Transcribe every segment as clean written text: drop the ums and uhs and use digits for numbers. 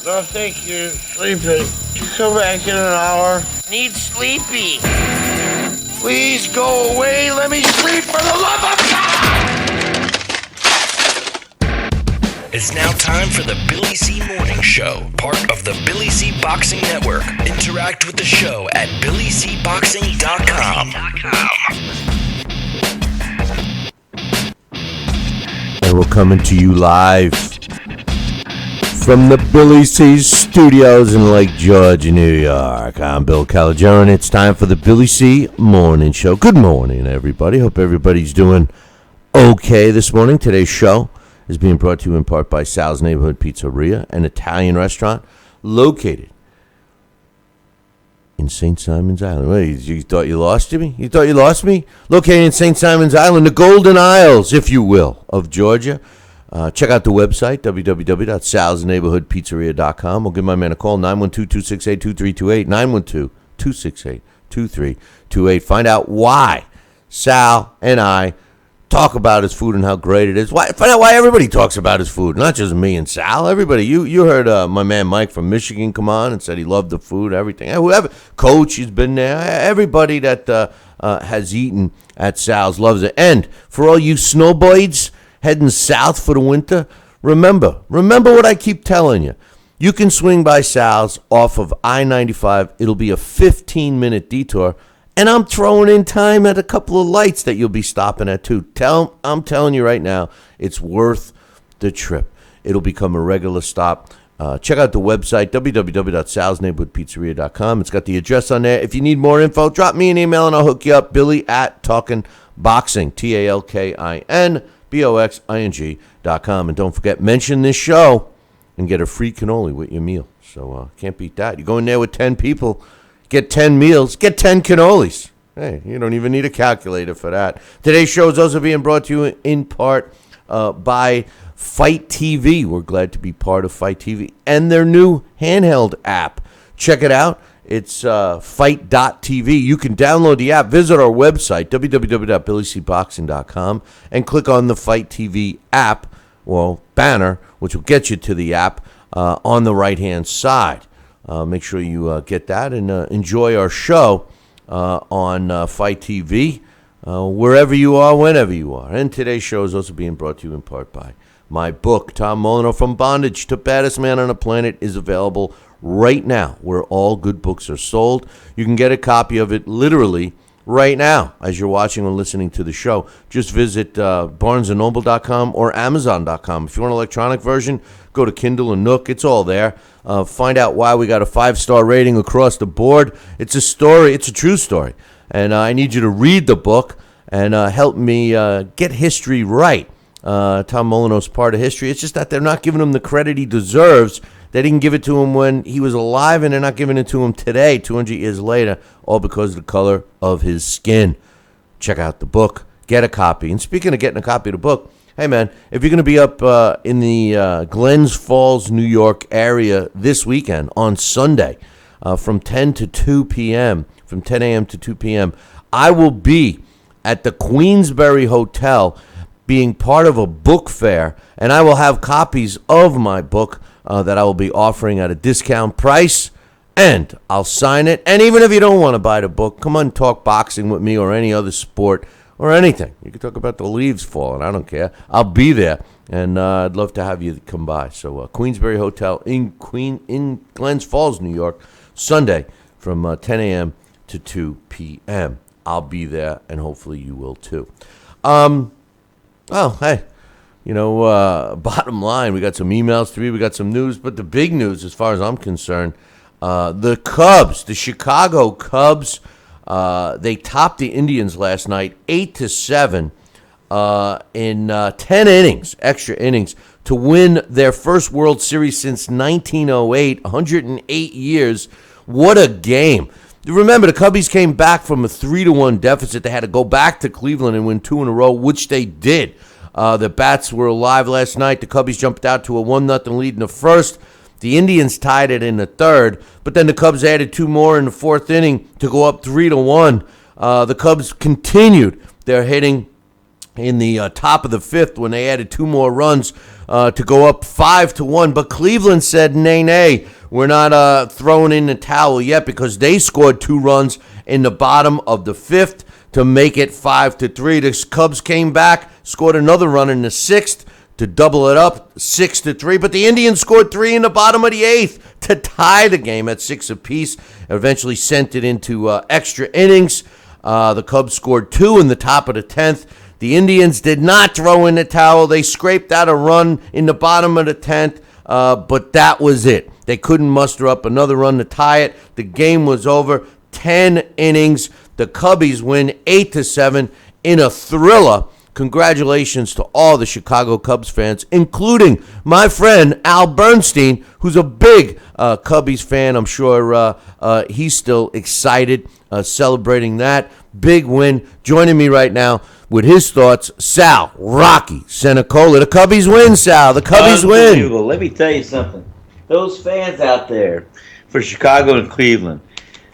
No, thank you. Sleepy. Come back in an hour. Need sleepy. Please go away. Let me sleep for the love of God! It's now time for the Billy C. Morning Show, part of the Billy C. Boxing Network. Interact with the show at BillyCBoxing.com. And we're coming to you live from the Billy C. Studios in Lake George, New York. I'm Bill Calogero, and it's time for the Billy C. Morning Show. Good morning, everybody. Hope everybody's doing okay this morning. Today's show is being brought to you in part by Sal's Neighborhood Pizzeria, an Italian restaurant located in St. Simon's Island. Wait, you thought you lost me? You thought you lost me? Located in St. Simon's Island, the Golden Isles, if you will, of Georgia. Check out the website, www.salsneighborhoodpizzeria.com. We'll give my man a call, 912-268-2328, 912-268-2328. Find out why Sal and I talk about his food and how great it is. Find out why everybody talks about his food, not just me and Sal. Everybody. You heard my man Mike from Michigan come on and said he loved the food, everything. Whoever, Coach, he's been there. Everybody that has eaten at Sal's loves it. And for all you snowbirds heading south for the winter, remember what I keep telling you. You can swing by Sal's off of I-95. It'll be a 15-minute detour. And I'm throwing in time at a couple of lights that you'll be stopping at, too. I'm telling you right now, it's worth the trip. It'll become a regular stop. Check out the website, www.salsneighborhoodpizzeria.com. It's got the address on there. If you need more info, drop me an email and I'll hook you up. Billy@talkinboxing, TalkinBoxing.com. And don't forget, mention this show and get a free cannoli with your meal. So can't beat that. You go in there with 10 people. Get 10 meals, get 10 cannolis. Hey, you don't even need a calculator for that. Today's show is also being brought to you in part by Fight TV. We're glad to be part of Fight TV and their new handheld app. Check it out. It's fight.tv. You can download the app. Visit our website, www.billycboxing.com, and click on the Fight TV app, banner, which will get you to the app on the right-hand side. Make sure you get that and enjoy our show on Fight TV, wherever you are, whenever you are. And today's show is also being brought to you in part by my book, Tom Molino, From Bondage to Baddest Man on the Planet, is available right now where all good books are sold. You can get a copy of it literally right now as you're watching or listening to the show. Just visit barnesandnoble.com or amazon.com. If you want an electronic version, go to Kindle and Nook. It's all there. Find out why we got a 5-star rating across the board. It's a story. It's a true story. And I need you to read the book and help me get history right. Tom Molino's part of history. It's just that they're not giving him the credit he deserves. They didn't give it to him when he was alive, and they're not giving it to him today, 200 years later, all because of the color of his skin. Check out the book. Get a copy. And speaking of getting a copy of the book, hey, man, if you're going to be up in the Glens Falls, New York area this weekend on Sunday from 10 to 2 p.m., from 10 a.m. to 2 p.m., I will be at the Queensberry Hotel being part of a book fair, and I will have copies of my book that I will be offering at a discount price, and I'll sign it. And even if you don't want to buy the book, come on, talk boxing with me or any other sport or anything. You can talk about the leaves falling. I don't care. I'll be there, and I'd love to have you come by. So Queensberry Hotel in Glens Falls, New York, Sunday from 10 a.m. to 2 p.m. I'll be there, and hopefully you will too. Well, hey. Bottom line, we got some emails to read, we got some news, but the big news, as far as I'm concerned, the Cubs, the Chicago Cubs, they topped the Indians last night, 8-7, in 10 innings, extra innings, to win their first World Series since 1908, 108 years. What a game. Remember, the Cubbies came back from a 3-1 deficit. They had to go back to Cleveland and win 2 in a row, which they did. The bats were alive last night. The Cubbies jumped out to a 1-0 lead in the first. The Indians tied it in the third, but then the Cubs added 2 more in the fourth inning to go up 3-1. The Cubs continued their hitting in the top of the fifth when they added 2 more runs to go up 5-1. But Cleveland said, nay, we're not throwing in the towel yet, because they scored 2 runs in the bottom of the fifth to make it 5-3. The Cubs came back, scored another run in the sixth to double it up 6-3. But the Indians scored 3 in the bottom of the eighth to tie the game at 6 apiece. Eventually sent it into extra innings. The Cubs scored 2 in the top of the 10th. The Indians did not throw in the towel. They scraped out a run in the bottom of the 10th, but that was it. They couldn't muster up another run to tie it. The game was over. 10 innings. The Cubbies win 8-7 in a thriller. Congratulations to all the Chicago Cubs fans, including my friend Al Bernstein, who's a big Cubbies fan. I'm sure he's still excited celebrating that big win. Joining me right now with his thoughts, Sal Rocky Senecola. The Cubbies win, Sal. The Cubbies win. Let me tell you something. Those fans out there for Chicago and Cleveland,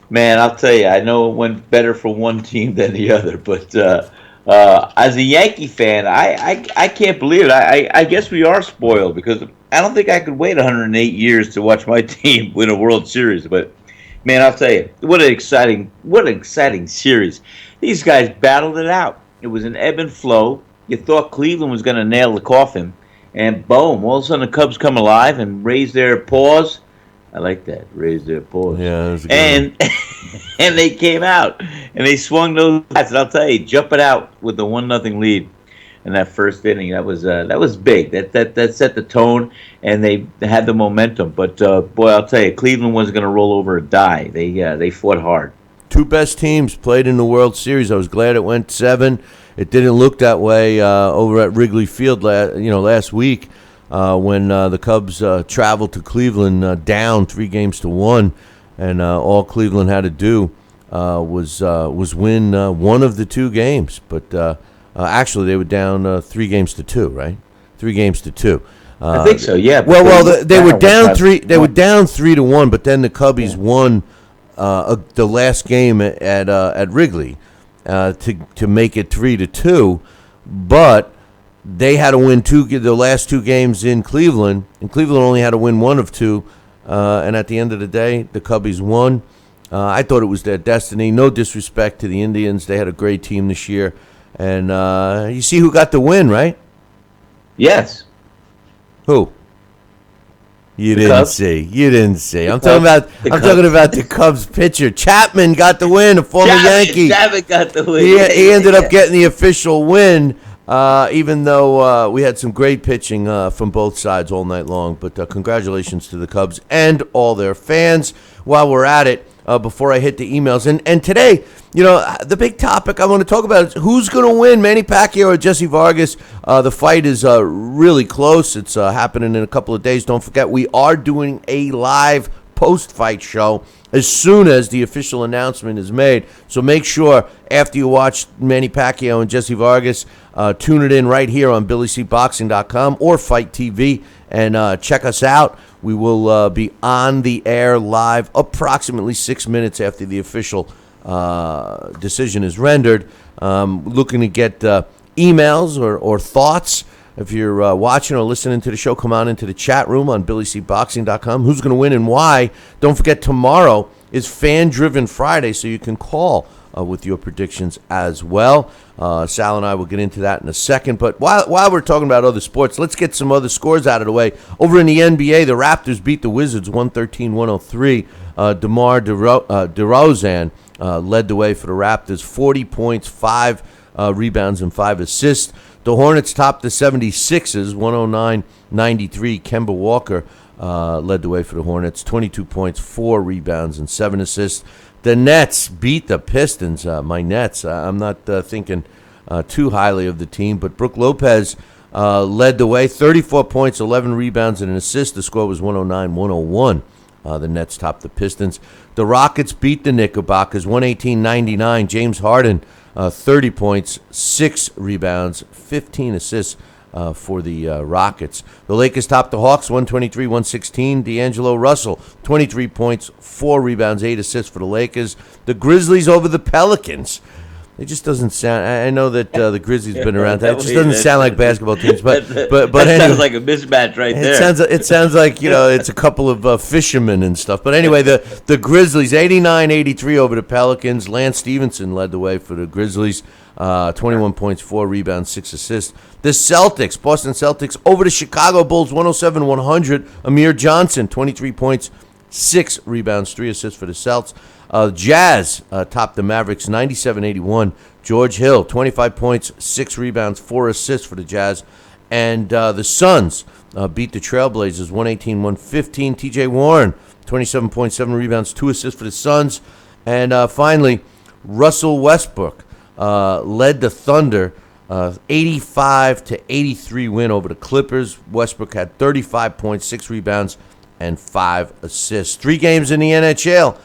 man, I'll tell you, I know it went better for one team than the other, but as a Yankee fan, I can't believe it. I guess we are spoiled, because I don't think I could wait 108 years to watch my team win a World Series. But man, I'll tell you, what an exciting series. These guys battled it out. It was an ebb and flow. You thought Cleveland was going to nail the coffin, and boom, all of a sudden the Cubs come alive and raise their paws. I like that, raise their paws. Yeah, that was a good one. And they came out and they swung those bats. And I'll tell you, jumping out with the 1-0 lead in that first inning, that was big. That set the tone, and they had the momentum. But boy, I'll tell you, Cleveland wasn't going to roll over or die. They fought hard. 2 best teams played in the World Series. I was glad it went 7. It didn't look that way over at Wrigley Field last week when the Cubs traveled to Cleveland down 3-1, and all Cleveland had to do was win one of the 2 games. But actually, they were down 3-2, right? 3-2. I think so. Yeah. Well, they were down 3. They were down 3-1, but then the Cubbies won the last game at Wrigley to make it 3-2, but they had to win the last 2 games in Cleveland, and Cleveland only had to win 1 of 2. And at the end of the day, the Cubbies won. I thought it was their destiny. No disrespect to the Indians; they had a great team this year. And you see who got the win, right? Yes. Who? You didn't see. I'm talking about the Cubs pitcher. Chapman got the win, a former Yankee. Chapman got the win. He ended up getting the official win, even though we had some great pitching from both sides all night long. But congratulations to the Cubs and all their fans. While we're at it, before I hit the emails, and today, the big topic I want to talk about is who's going to win, Manny Pacquiao or Jessie Vargas. The fight is really close. It's happening in a couple of days. Don't forget, we are doing a live post-fight show as soon as the official announcement is made. So make sure after you watch Manny Pacquiao and Jessie Vargas, tune it in right here on BillyCBoxing.com or Fight TV and check us out. We will be on the air live approximately 6 minutes after the official decision is rendered. Looking to get emails or thoughts. If you're watching or listening to the show, come on into the chat room on BillyCBoxing.com. Who's going to win and why? Don't forget, tomorrow is Fan Driven Friday, so you can call with your predictions as well. Sal and I will get into that in a second. But while we're talking about other sports, let's get some other scores out of the way. Over in the NBA, the Raptors beat the Wizards 113-103. DeMar DeRozan led the way for the Raptors, 40 points, 5 rebounds, and 5 assists. The Hornets topped the 76ers, 109-93. Kemba Walker led the way for the Hornets, 22 points, 4 rebounds, and 7 assists. The Nets beat the Pistons. My Nets, I'm not thinking too highly of the team, but Brook Lopez led the way, 34 points, 11 rebounds, and an assist. The score was 109-101. The Nets topped the Pistons. The Rockets beat the Knickerbockers, 118-99. James Harden, 30 points, 6 rebounds, 15 assists for the Rockets. The Lakers topped the Hawks, 123-116. D'Angelo Russell, 23 points, 4 rebounds, 8 assists for the Lakers. The Grizzlies over the Pelicans. It just doesn't sound. I know that the Grizzlies been around. It just doesn't sound like basketball teams. But that anyway, sounds like a mismatch right there. It sounds like it's a couple of fishermen and stuff. But anyway, the Grizzlies 89-83 over the Pelicans. Lance Stevenson led the way for the Grizzlies. 21 points, 4 rebounds, 6 assists. The Celtics, Boston Celtics, over the Chicago Bulls, 107-100. Amir Johnson, 23 points, 6 rebounds, 3 assists for the Celts. Jazz topped the Mavericks, 97-81. George Hill, 25 points, 6 rebounds, 4 assists for the Jazz. And the Suns beat the Trailblazers, 118-115. T.J. Warren, 27 points, 7 rebounds, 2 assists for the Suns. And finally, Russell Westbrook led the Thunder, 85-83 win over the Clippers. Westbrook had 35 points, 6 rebounds, and 5 assists. 3 games in the NHL.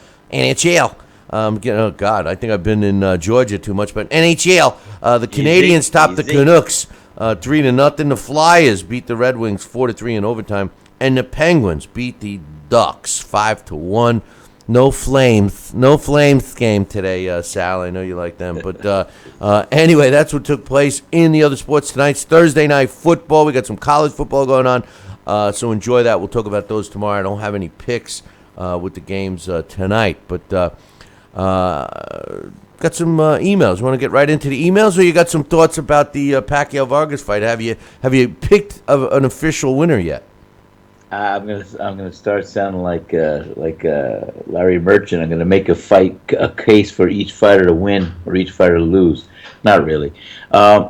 Oh God, I think I've been in Georgia too much, but NHL. The Canadians topped the Canucks 3-0. The Flyers beat the Red Wings 4-3 in overtime, and the Penguins beat the Ducks 5-1. No flames game today, Sal. I know you like them, but anyway, that's what took place in the other sports tonight. It's Thursday night football. We got some college football going on, so enjoy that. We'll talk about those tomorrow. I don't have any picks with the games tonight, but got some emails. You want to get right into the emails, or you got some thoughts about the Pacquiao Vargas fight? Have you picked an official winner yet? I'm gonna start sounding like Larry Merchant. I'm gonna make a case for each fighter to win or each fighter to lose. Not really. I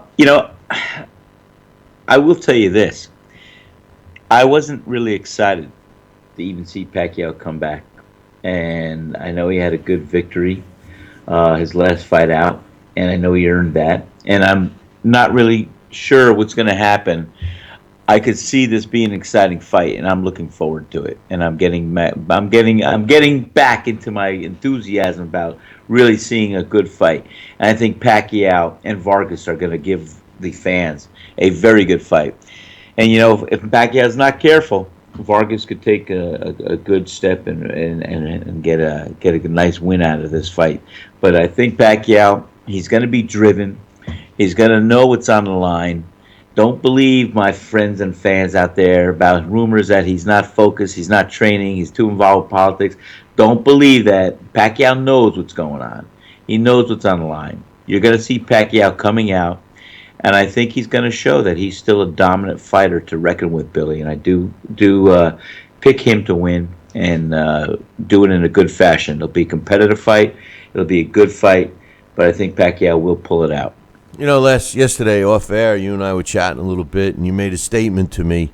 will tell you this. I wasn't really excited to even see Pacquiao come back, and I know he had a good victory, his last fight out, and I know he earned that. And I'm not really sure what's going to happen. I could see this being an exciting fight, and I'm looking forward to it. And I'm getting back into my enthusiasm about really seeing a good fight. And I think Pacquiao and Vargas are going to give the fans a very good fight. And if Pacquiao's not careful, Vargas could take a good step and get a nice win out of this fight. But I think Pacquiao, he's going to be driven. He's going to know what's on the line. Don't believe my friends and fans out there about rumors that he's not focused, he's not training, he's too involved with politics. Don't believe that. Pacquiao knows what's going on. He knows what's on the line. You're going to see Pacquiao coming out, and I think he's going to show that he's still a dominant fighter to reckon with, Billy. And I do pick him to win and do it in a good fashion. It'll be a competitive fight. It'll be a good fight, but I think Pacquiao will pull it out. Yesterday off air, you and I were chatting a little bit, and you made a statement to me.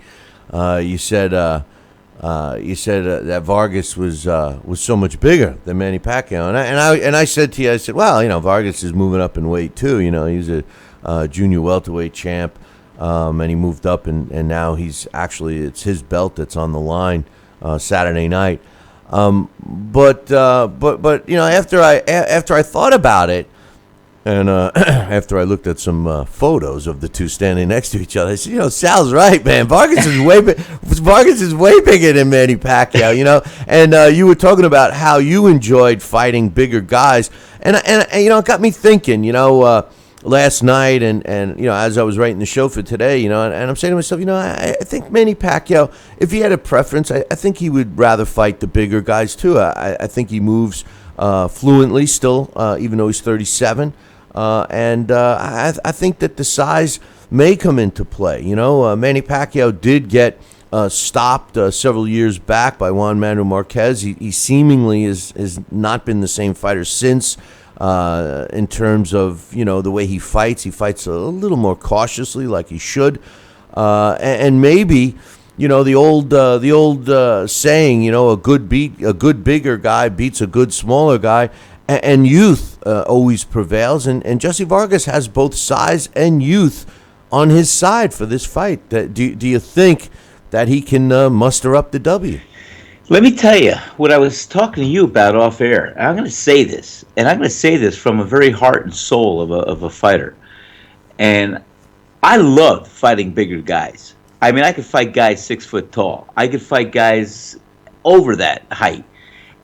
You said that Vargas was so much bigger than Manny Pacquiao, and I said to you, I said, well, Vargas is moving up in weight too. He's a junior welterweight champ, and he moved up, and now it's his belt that's on the line Saturday night. But after I thought about it. And after I looked at some photos of the two standing next to each other, I said, Sal's right, man. Vargas is way bigger than Manny Pacquiao, And you were talking about how you enjoyed fighting bigger guys, and it got me thinking, last night, and as I was writing the show for today, and I'm saying to myself, I think Manny Pacquiao, if he had a preference, I think he would rather fight the bigger guys too. I think he moves fluently still, even though he's 37. And I think that the size may come into play. Manny Pacquiao did get stopped several years back by Juan Manuel Marquez. He seemingly has not been the same fighter since, in terms of the way he fights. He fights a little more cautiously, like he should, and maybe. The old saying, a good bigger guy beats a good smaller guy, and youth always prevails. And Jessie Vargas has both size and youth on his side for this fight. Do you think that he can muster up the W? Let me tell you what I was talking to you about off air. I'm going to say this, and I'm going to say this from a very heart and soul of a fighter. And I love fighting bigger guys. I mean, I could fight guys 6 foot tall. I could fight guys over that height.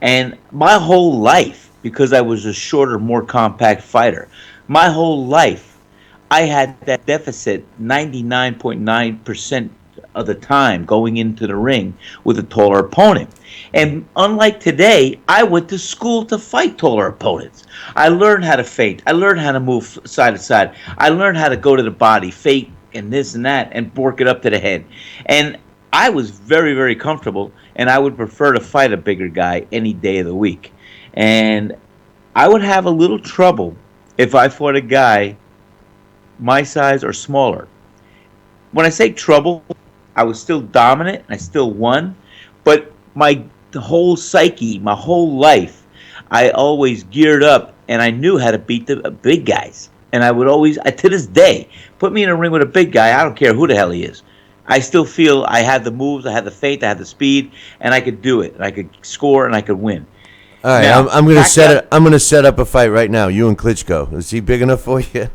And my whole life, because I was a shorter, more compact fighter, My whole life, I had that deficit 99.9% of the time going into the ring with a taller opponent. And unlike today, I went to school to fight taller opponents. I learned how to feint. I learned how to move side to side. I learned how to go to the body, feint, and this and that, and work it up to the head. And I was very, very comfortable, and I would prefer to fight a bigger guy any day of the week. And I would have a little trouble if I fought a guy my size or smaller. When I say trouble, I was still dominant and I still won, but my whole psyche, my whole life, I always geared up and I knew how to beat the big guys. And I would always, to this day, put me in a ring with a big guy, I don't care who the hell he is. I still feel I had the moves, I had the feint, I had the speed, and I could do it. And I could score and I could win. All right, Now, I'm gonna set up a fight right now. You and Klitschko. Is he big enough for you?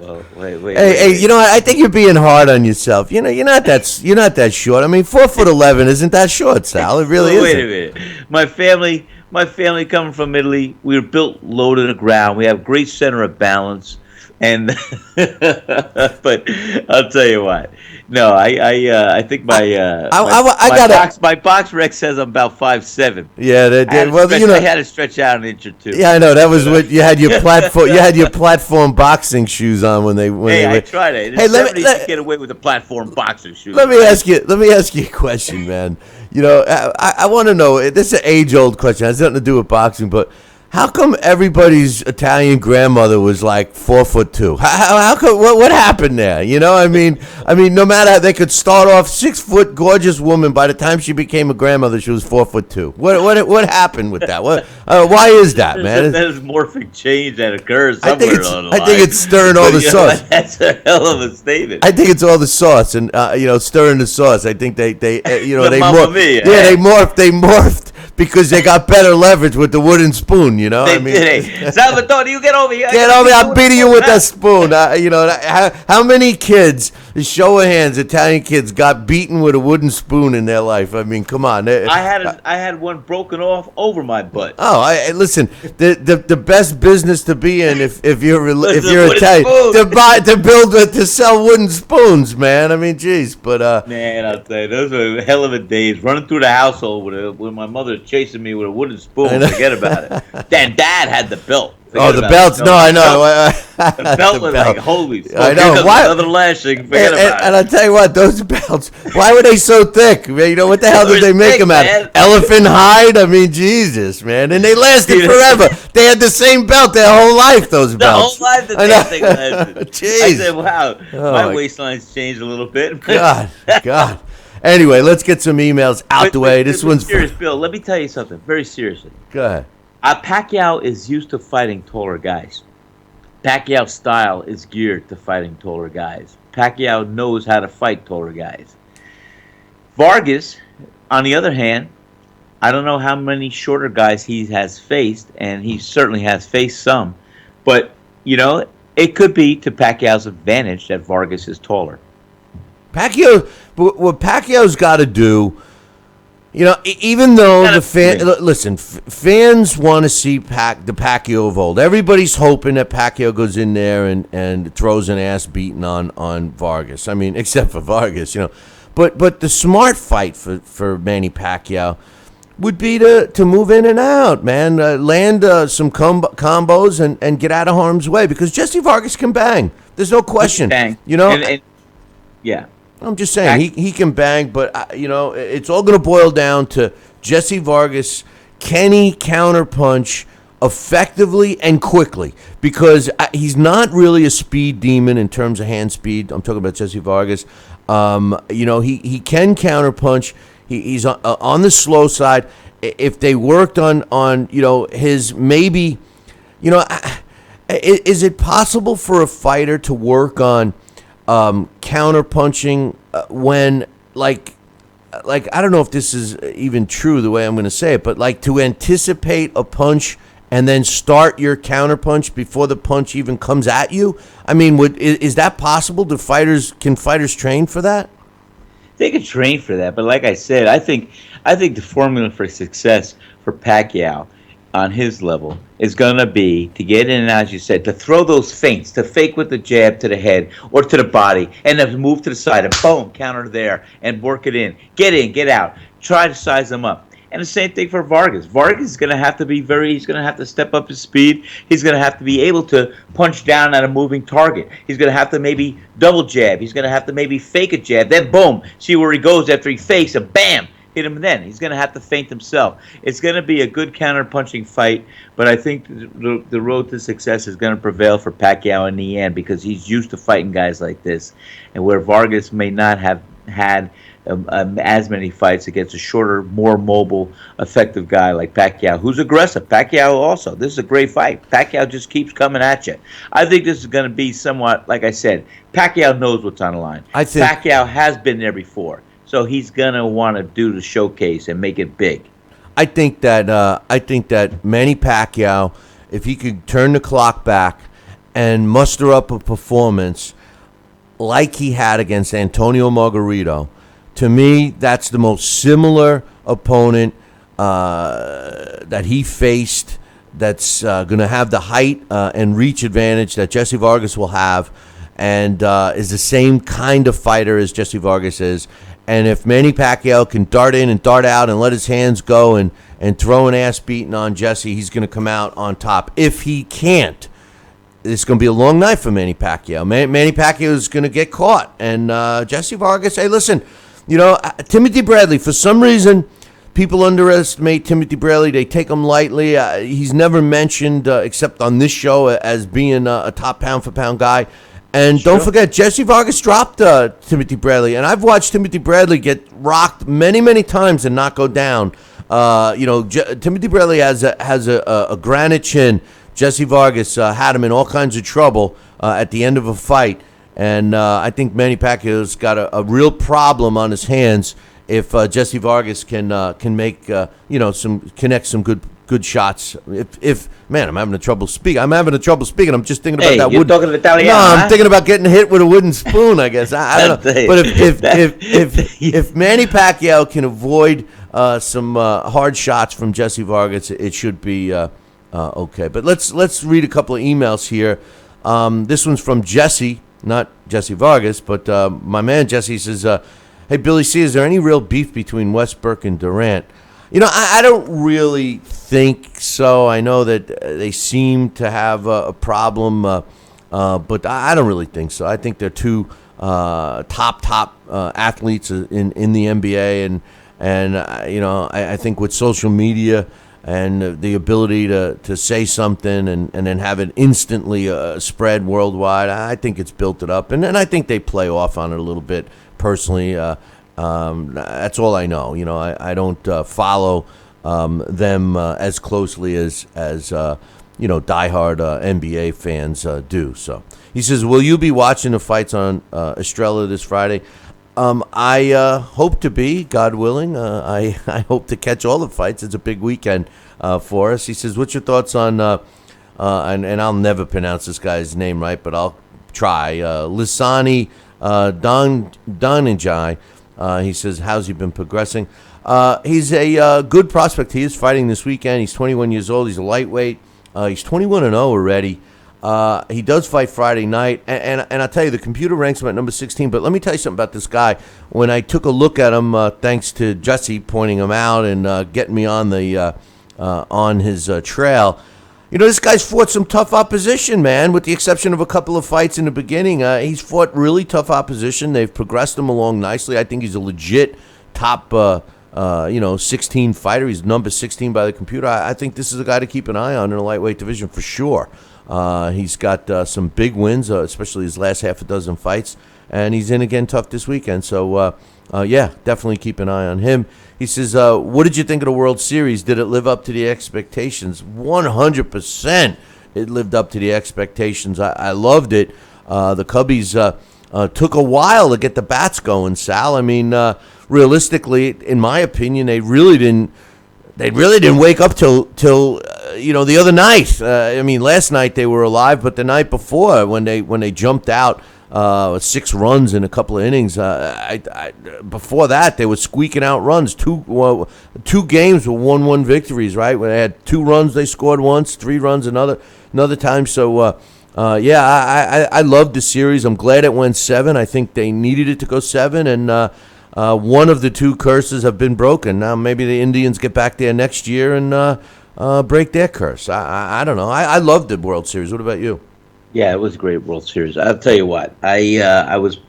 Well, wait. Hey, you know what? I think you're being hard on yourself. You know, you're not that short. I mean, 4'11" isn't that short, Sal? It really isn't. Wait a minute. My family coming from Italy, we were built low to the ground. We have great center of balance. And but I'll tell you what. No, I think my box rec says I'm about 5'7". Yeah, I had to stretch out an inch or two. Yeah, I know that was what you had your platform. You had your platform boxing shoes on when they. I tried it. Hey, let me get away with the platform boxing shoes. Let me ask you a question, man. You know, I want to know. This is an age-old question. It has nothing to do with boxing, but. How come everybody's Italian grandmother was like 4'2"? How come? What happened there? You know, I mean, no matter they could start off 6 foot, gorgeous woman. By the time she became a grandmother, she was 4'2". What happened with that? Why is that, man? There's morphic change that occurs somewhere on the line. I think it's stirring all the sauce. That's a hell of a statement. I think it's all the sauce and stirring the sauce. I think they they morphed because they got better leverage with the wooden spoon. You know, Salvatore, you get over here. Get over here. I'll beat you with that spoon. How many kids, show of hands, Italian kids, got beaten with a wooden spoon in their life? I mean, come on. I had one broken off over my butt. Oh, listen. The best business to be in if you're Italian to sell wooden spoons, man. I mean, geez, but man, I'll tell you, those were hell of a days. Running through the household with my mother chasing me with a wooden spoon. Forget about it. Then Dad had the belt. The belts. No, I know. The belt was like, holy smoke. I know. Why? Another lashing. Forget about it. And I'll tell you what, those belts, why were they so thick? You know, what the hell did they make them out of? Elephant hide? I mean, Jesus, man. And they lasted forever. They had the same belt their whole life, those belts. The whole life, the damn thing lasted. Jeez. I said, wow, my waistline's changed a little bit. God. Anyway, let's get some emails out the way. This one's serious, Bill. Let me tell you something very seriously. Go ahead. Pacquiao is used to fighting taller guys. Pacquiao's style is geared to fighting taller guys. Pacquiao knows how to fight taller guys. Vargas, on the other hand, I don't know how many shorter guys he has faced, and he certainly has faced some. But, it could be to Pacquiao's advantage that Vargas is taller. What Pacquiao's got to do, even though fans want to see the Pacquiao of old. Everybody's hoping that Pacquiao goes in there and throws an ass beating on Vargas. I mean, except for Vargas, But the smart fight for Manny Pacquiao would be to move in and out, man. Land some combos and get out of harm's way, because Jessie Vargas can bang. There's no question. Bang. Yeah. I'm just saying he can bang, but it's all going to boil down to Jessie Vargas. Can he counterpunch effectively and quickly? Because he's not really a speed demon in terms of hand speed. I'm talking about Jessie Vargas. He can counterpunch. He's on the slow side. If they worked on his maybe, is it possible for a fighter to work on counterpunching when like I don't know if this is even true the way I'm going to say it, but like to anticipate a punch and then start your counterpunch before the punch even comes at you? I mean, is that possible? Can fighters train for that? They can train for that, but like I said, I think the formula for success for Pacquiao on his level is going to be to get in, as you said, to throw those feints, to fake with the jab to the head or to the body, and then move to the side and boom, counter there and work it in, get out, try to size them up. And the same thing for Vargas. Vargas is going to have to be he's going to have to step up his speed. He's going to have to be able to punch down at a moving target. He's going to have to maybe double jab. He's going to have to maybe fake a jab, then boom, see where he goes after he fakes and bam, hit him then. He's going to have to feint himself. It's going to be a good counter-punching fight, but I think the road to success is going to prevail for Pacquiao in the end because he's used to fighting guys like this. And where Vargas may not have had as many fights against a shorter, more mobile, effective guy like Pacquiao, who's aggressive. Pacquiao also. This is a great fight. Pacquiao just keeps coming at you. I think this is going to be somewhat, like I said, Pacquiao knows what's on the line. I think Pacquiao has been there before. So he's gonna want to do the showcase and make it big. I think that Manny Pacquiao, if he could turn the clock back and muster up a performance like he had against Antonio Margarito, to me that's the most similar opponent that he faced. That's going to have the height and reach advantage that Jessie Vargas will have, and is the same kind of fighter as Jessie Vargas is. And if Manny Pacquiao can dart in and dart out and let his hands go and throw an ass beating on Jessie, he's going to come out on top. If he can't, it's going to be a long night for Manny Pacquiao. Manny Pacquiao is going to get caught. And Jessie Vargas, hey, listen, Timothy Bradley, for some reason, people underestimate Timothy Bradley. They take him lightly. He's never mentioned, except on this show, as being a top pound-for-pound guy. And Don't forget, Jessie Vargas dropped Timothy Bradley, and I've watched Timothy Bradley get rocked many, many times and not go down. Timothy Bradley has a granite chin. Jessie Vargas had him in all kinds of trouble at the end of a fight, and I think Manny Pacquiao's got a real problem on his hands if Jessie Vargas can make connect some good shots. If man, I'm having trouble speaking. I'm just thinking about that. You're talking Italiano. No, I'm thinking about getting hit with a wooden spoon. I guess I don't know. But if Manny Pacquiao can avoid some hard shots from Jessie Vargas, it should be okay. But let's read a couple of emails here. This one's from Jesse, not Jessie Vargas, but my man Jesse says, "Hey Billy C, is there any real beef between Westbrook and Durant?" I don't really think so. I know that they seem to have a problem, but I don't really think so. I think they're two top athletes in the NBA, and I think with social media and the ability to say something and then have it instantly spread worldwide, I think it's built it up, and I think they play off on it a little bit personally. That's all I know. I don't follow them as closely as diehard NBA fans do. So he says, "Will you be watching the fights on Estrella this Friday?" I hope to be, God willing. I hope to catch all the fights. It's a big weekend for us. He says, "What's your thoughts on?" And I'll never pronounce this guy's name right, but I'll try. Lisani Donijai. He says, how's he been progressing? He's a good prospect. He is fighting this weekend. He's 21 years old. He's a lightweight. He's 21-0 already. He does fight Friday night. And I'll tell you, the computer ranks him at number 16. But let me tell you something about this guy. When I took a look at him, thanks to Jesse pointing him out and getting me on his trail, this guy's fought some tough opposition, man, with the exception of a couple of fights in the beginning. He's fought really tough opposition. They've progressed him along nicely. I think he's a legit top, 16 fighter. He's number 16 by the computer. I think this is a guy to keep an eye on in the lightweight division for sure. He's got some big wins, especially his last half a dozen fights, and he's in again tough this weekend. So, definitely keep an eye on him. He says, what did you think of the World Series? Did it live up to the expectations? 100% it lived up to the expectations. I loved it. The Cubbies took a while to get the bats going, Sal. I mean, realistically, in my opinion, they really didn't wake up till the other night. Last night they were alive, but the night before when they jumped out 6 runs in a couple of innings. Before that, they were squeaking out runs. Two games were 1-1 victories, right? When they had 2 runs, they scored once, 3 runs another time. So, I loved the series. I'm glad it went 7. I think they needed it to go 7, and one of the 2 curses have been broken. Now maybe the Indians get back there next year and break their curse. I don't know. I loved the World Series. What about you? Yeah, it was a great World Series. I'll tell you what. I was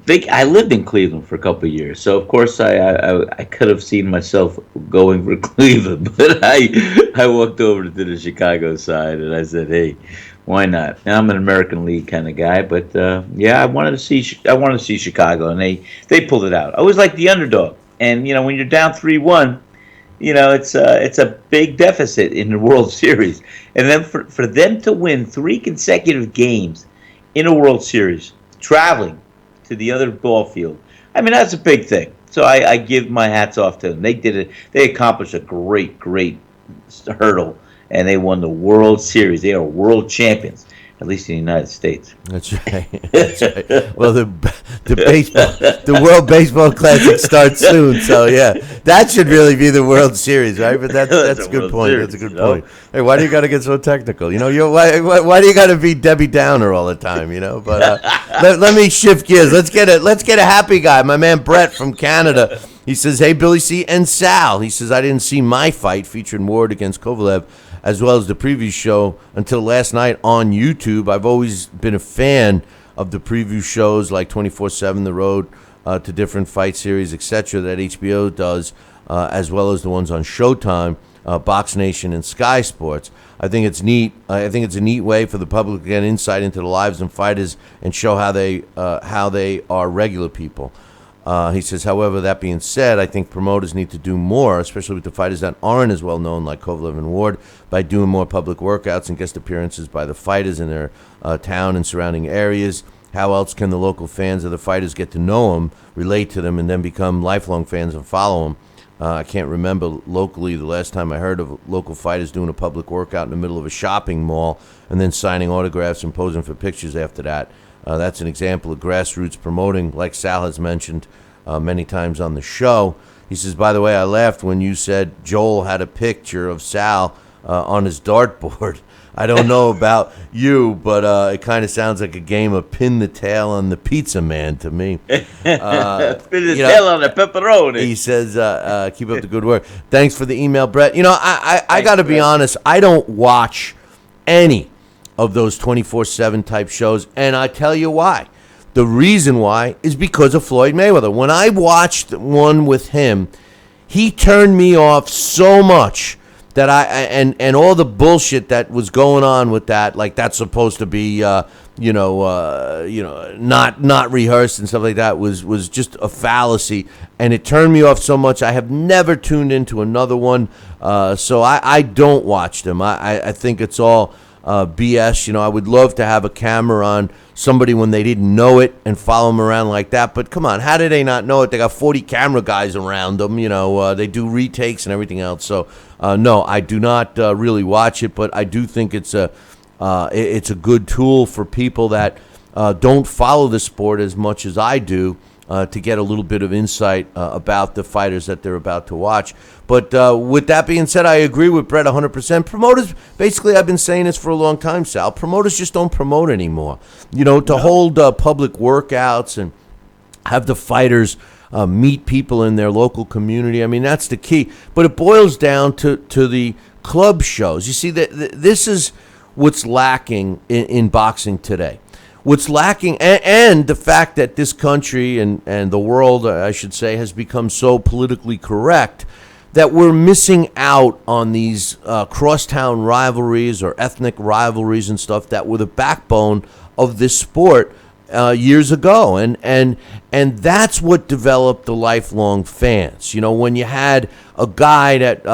big. I lived in Cleveland for a couple of years, so of course I could have seen myself going for Cleveland, but I walked over to the Chicago side and I said, hey, why not? Now, I'm an American League kind of guy, but I wanted to see Chicago, and they pulled it out. I always like the underdog, and when you're down 3-1. It's a big deficit in the World Series. And then for them to win 3 consecutive games in a World Series, traveling to the other ball field, I mean, that's a big thing. So I give my hats off to them. They did it. They accomplished a great hurdle, and they won the World Series. They are world champions, at least in the United States. That's right. That's right. Well, the World Baseball Classic starts soon, so yeah, that should really be the World Series, right? But that's a good point. Series, that's a good point. Hey, why do you got to get so technical? Why do you got to be Debbie Downer all the time? But let me shift gears. Let's get a happy guy. My man Brett from Canada. He says, "Hey, Billy C and Sal." He says, "I didn't see my fight featuring Ward against Kovalev, as well as the preview show until last night on YouTube. I've always been a fan of the preview shows like 24/7 The Road to different fight series, etc. that HBO does, as well as the ones on Showtime, Box Nation, and Sky Sports. I think it's neat. I think it's a neat way for the public to get insight into the lives of fighters and show how they are regular people." He says, however, that being said, I think promoters need to do more, especially with the fighters that aren't as well known like Kovalev and Ward, by doing more public workouts and guest appearances by the fighters in their town and surrounding areas. How else can the local fans of the fighters get to know them, relate to them, and then become lifelong fans and follow them? I can't remember locally the last time I heard of local fighters doing a public workout in the middle of a shopping mall and then signing autographs and posing for pictures after that. That's an example of grassroots promoting, like Sal has mentioned many times on the show. He says, by the way, I laughed when you said Joel had a picture of Sal on his dartboard. I don't know about you, but it kind of sounds like a game of pin the tail on the pizza man to me. Pin the tail on the pepperoni. He says, keep up the good work. Thanks for the email, Brett. I got to be honest, I don't watch any of those 24/7 type shows, and I tell you why. The reason why is because of Floyd Mayweather. When I watched one with him, he turned me off so much that and all the bullshit that was going on with that, like that's supposed to be not rehearsed and stuff like that, was just a fallacy, and it turned me off so much I have never tuned into another one. So I don't watch them. I think it's all BS. I would love to have a camera on somebody when they didn't know it and follow them around like that. But come on, how did they not know it? They got 40 camera guys around them. They do retakes and everything else. So no, I do not really watch it, but I do think it's a good tool for people that don't follow the sport as much as I do. To get a little bit of insight about the fighters that they're about to watch. But with that being said, I agree with Brett 100%. Promoters, basically, I've been saying this for a long time, Sal. Promoters just don't promote anymore. To hold public workouts and have the fighters meet people in their local community. I mean, that's the key. But it boils down to the club shows. You see, this is what's lacking in boxing today. What's lacking, and the fact that this country and the world, I should say, has become so politically correct that we're missing out on these crosstown rivalries or ethnic rivalries and stuff that were the backbone of this sport years ago, and that's what developed the lifelong fans. When you had a guy that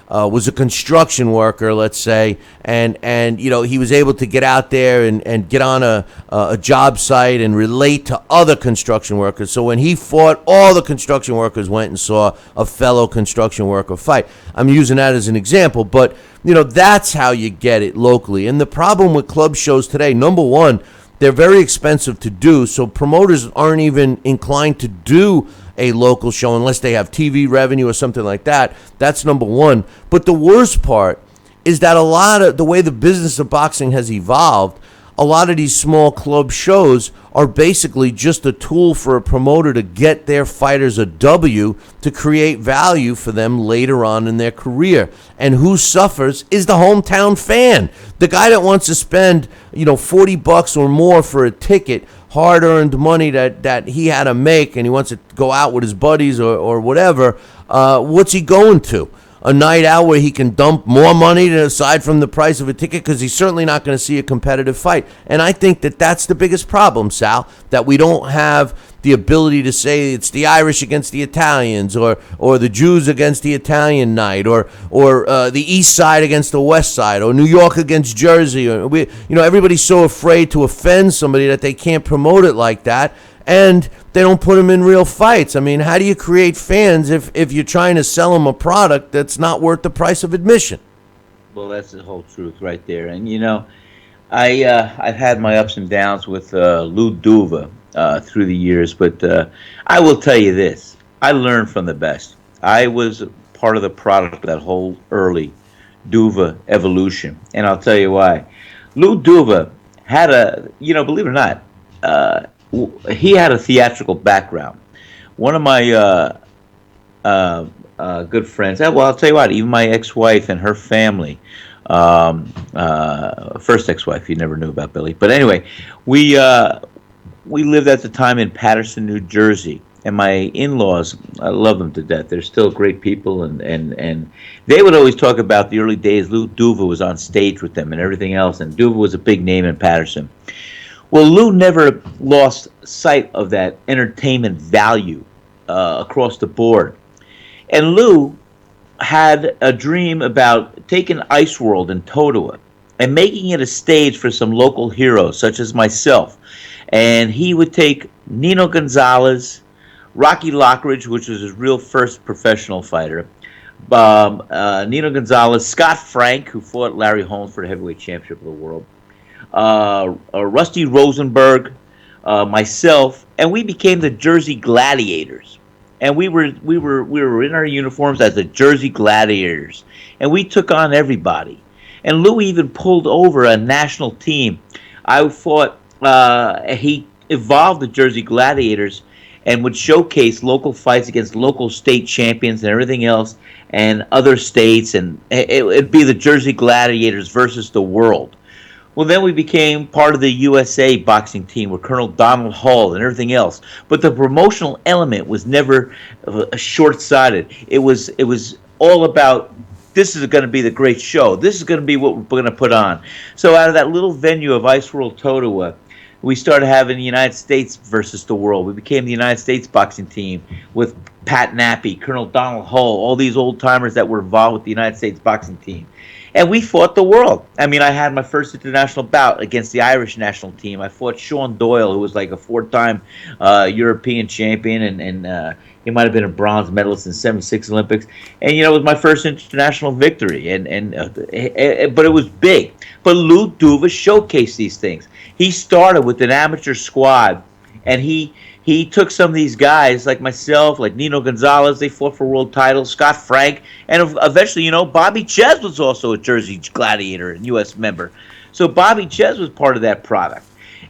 was a construction worker, let's say, and he was able to get out there and get on a job site and relate to other construction workers. So when he fought, all the construction workers went and saw a fellow construction worker fight. I'm using that as an example, but that's how you get it locally. And the problem with club shows today, number one, they're very expensive to do, so promoters aren't even inclined to do a local show unless they have TV revenue or something like that. That's number one. But the worst part is that a lot of the way the business of boxing has evolved, a lot of these small club shows are basically just a tool for a promoter to get their fighters a W to create value for them later on in their career. And who suffers is the hometown fan. The guy that wants to spend, $40 or more for a ticket, hard-earned money that he had to make, and he wants to go out with his buddies or whatever, what's he going to? A night out where he can dump more money aside from the price of a ticket, because he's certainly not going to see a competitive fight. And I think that that's the biggest problem, Sal, that we don't have the ability to say it's the Irish against the Italians, or the Jews against the Italian night, or the East Side against the West Side, or New York against Jersey. Everybody's so afraid to offend somebody that they can't promote it like that. And they don't put them in real fights. I mean, how do you create fans if you're trying to sell them a product that's not worth the price of admission? Well, that's the whole truth right there. And, I've had my ups and downs with Lou Duva through the years, but I will tell you this. I learned from the best. I was part of the product of that whole early Duva evolution, and I'll tell you why. Lou Duva had believe it or not, he had a theatrical background. One of my good friends, well, I'll tell you what, even my ex-wife and her family, first ex-wife, you never knew about Billy. But anyway, we lived at the time in Paterson, New Jersey. And my in-laws, I love them to death. They're still great people, and they would always talk about the early days. Lou Duva was on stage with them and everything else, and Duva was a big name in Paterson. Well, Lou never lost sight of that entertainment value across the board. And Lou had a dream about taking Ice World in Totowa and making it a stage for some local heroes, such as myself. And he would take Nino Gonzalez, Rocky Lockridge, which was his real first professional fighter, Nino Gonzalez, Scott Frank, who fought Larry Holmes for the heavyweight championship of the world, Rusty Rosenberg, myself, and we became the Jersey Gladiators. And we were in our uniforms as the Jersey Gladiators, and we took on everybody. And Lou even pulled over a national team. I thought he evolved the Jersey Gladiators and would showcase local fights against local state champions and everything else, and other states, and it'd be the Jersey Gladiators versus the world. Well, then we became part of the USA boxing team with Colonel Donald Hall and everything else. But the promotional element was never short-sighted. It was all about, this is going to be the great show. This is going to be what we're going to put on. So out of that little venue of Ice World Totowa, we started having the United States versus the world. We became the United States boxing team with Pat Nappy, Colonel Donald Hull, all these old-timers that were involved with the United States boxing team. And we fought the world. I mean, I had my first international bout against the Irish national team. I fought Sean Doyle, who was like a 4-time European champion, and he might have been a bronze medalist in '76 Olympics. And, it was my first international victory. But it was big. But Lou Duva showcased these things. He started with an amateur squad, and he took some of these guys like myself, like Nino Gonzalez. They fought for world titles. Scott Frank, and eventually, Bobby Ches was also a Jersey Gladiator and U.S. member. So Bobby Ches was part of that product.